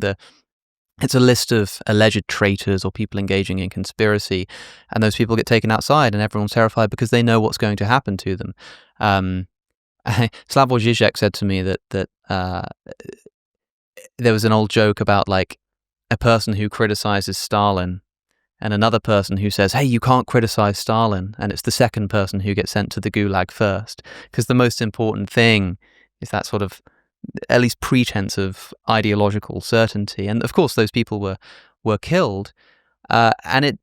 it's a list of alleged traitors or people engaging in conspiracy, and those people get taken outside and everyone's terrified because they know what's going to happen to them. Slavoj Žižek said to me that there was an old joke about like a person who criticizes Stalin and another person who says, hey, you can't criticize Stalin, and it's the second person who gets sent to the gulag first, because the most important thing is that sort of at least pretense of ideological certainty. And of course those people were killed, and it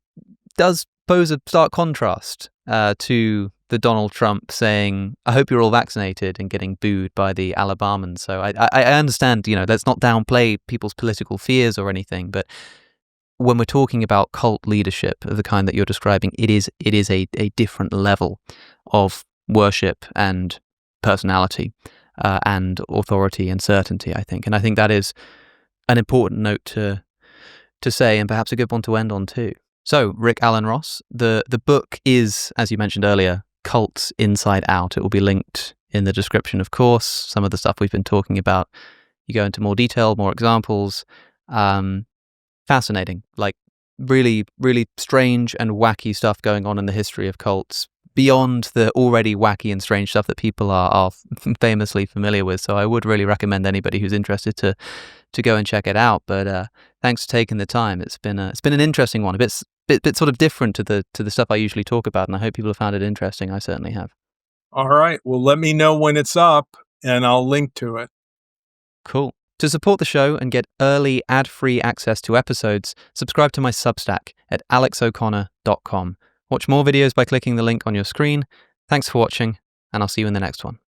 does pose a stark contrast to the Donald Trump saying, "I hope you're all vaccinated," and getting booed by the Alabamans. So I understand, let's not downplay people's political fears or anything, but when we're talking about cult leadership of the kind that you're describing, it is a different level of worship and personality and authority and certainty, I think. And I think that is an important note to say, and perhaps a good one to end on too. So, Rick Alan Ross, the book is, as you mentioned earlier, Cults Inside Out. It will be linked in the description, of course. Some of the stuff we've been talking about, you go into more detail, more examples. Fascinating, like really, really strange and wacky stuff going on in the history of cults beyond the already wacky and strange stuff that people are famously familiar with. So I would really recommend anybody who's interested to go and check it out. But thanks for taking the time. It's been an interesting one, a bit sort of different to the stuff I usually talk about, and I hope people have found it interesting. I certainly have. All right. Well, let me know when it's up, and I'll link to it. Cool. To support the show and get early ad-free access to episodes, subscribe to my Substack at alexoconnor.com. Watch more videos by clicking the link on your screen. Thanks for watching, and I'll see you in the next one.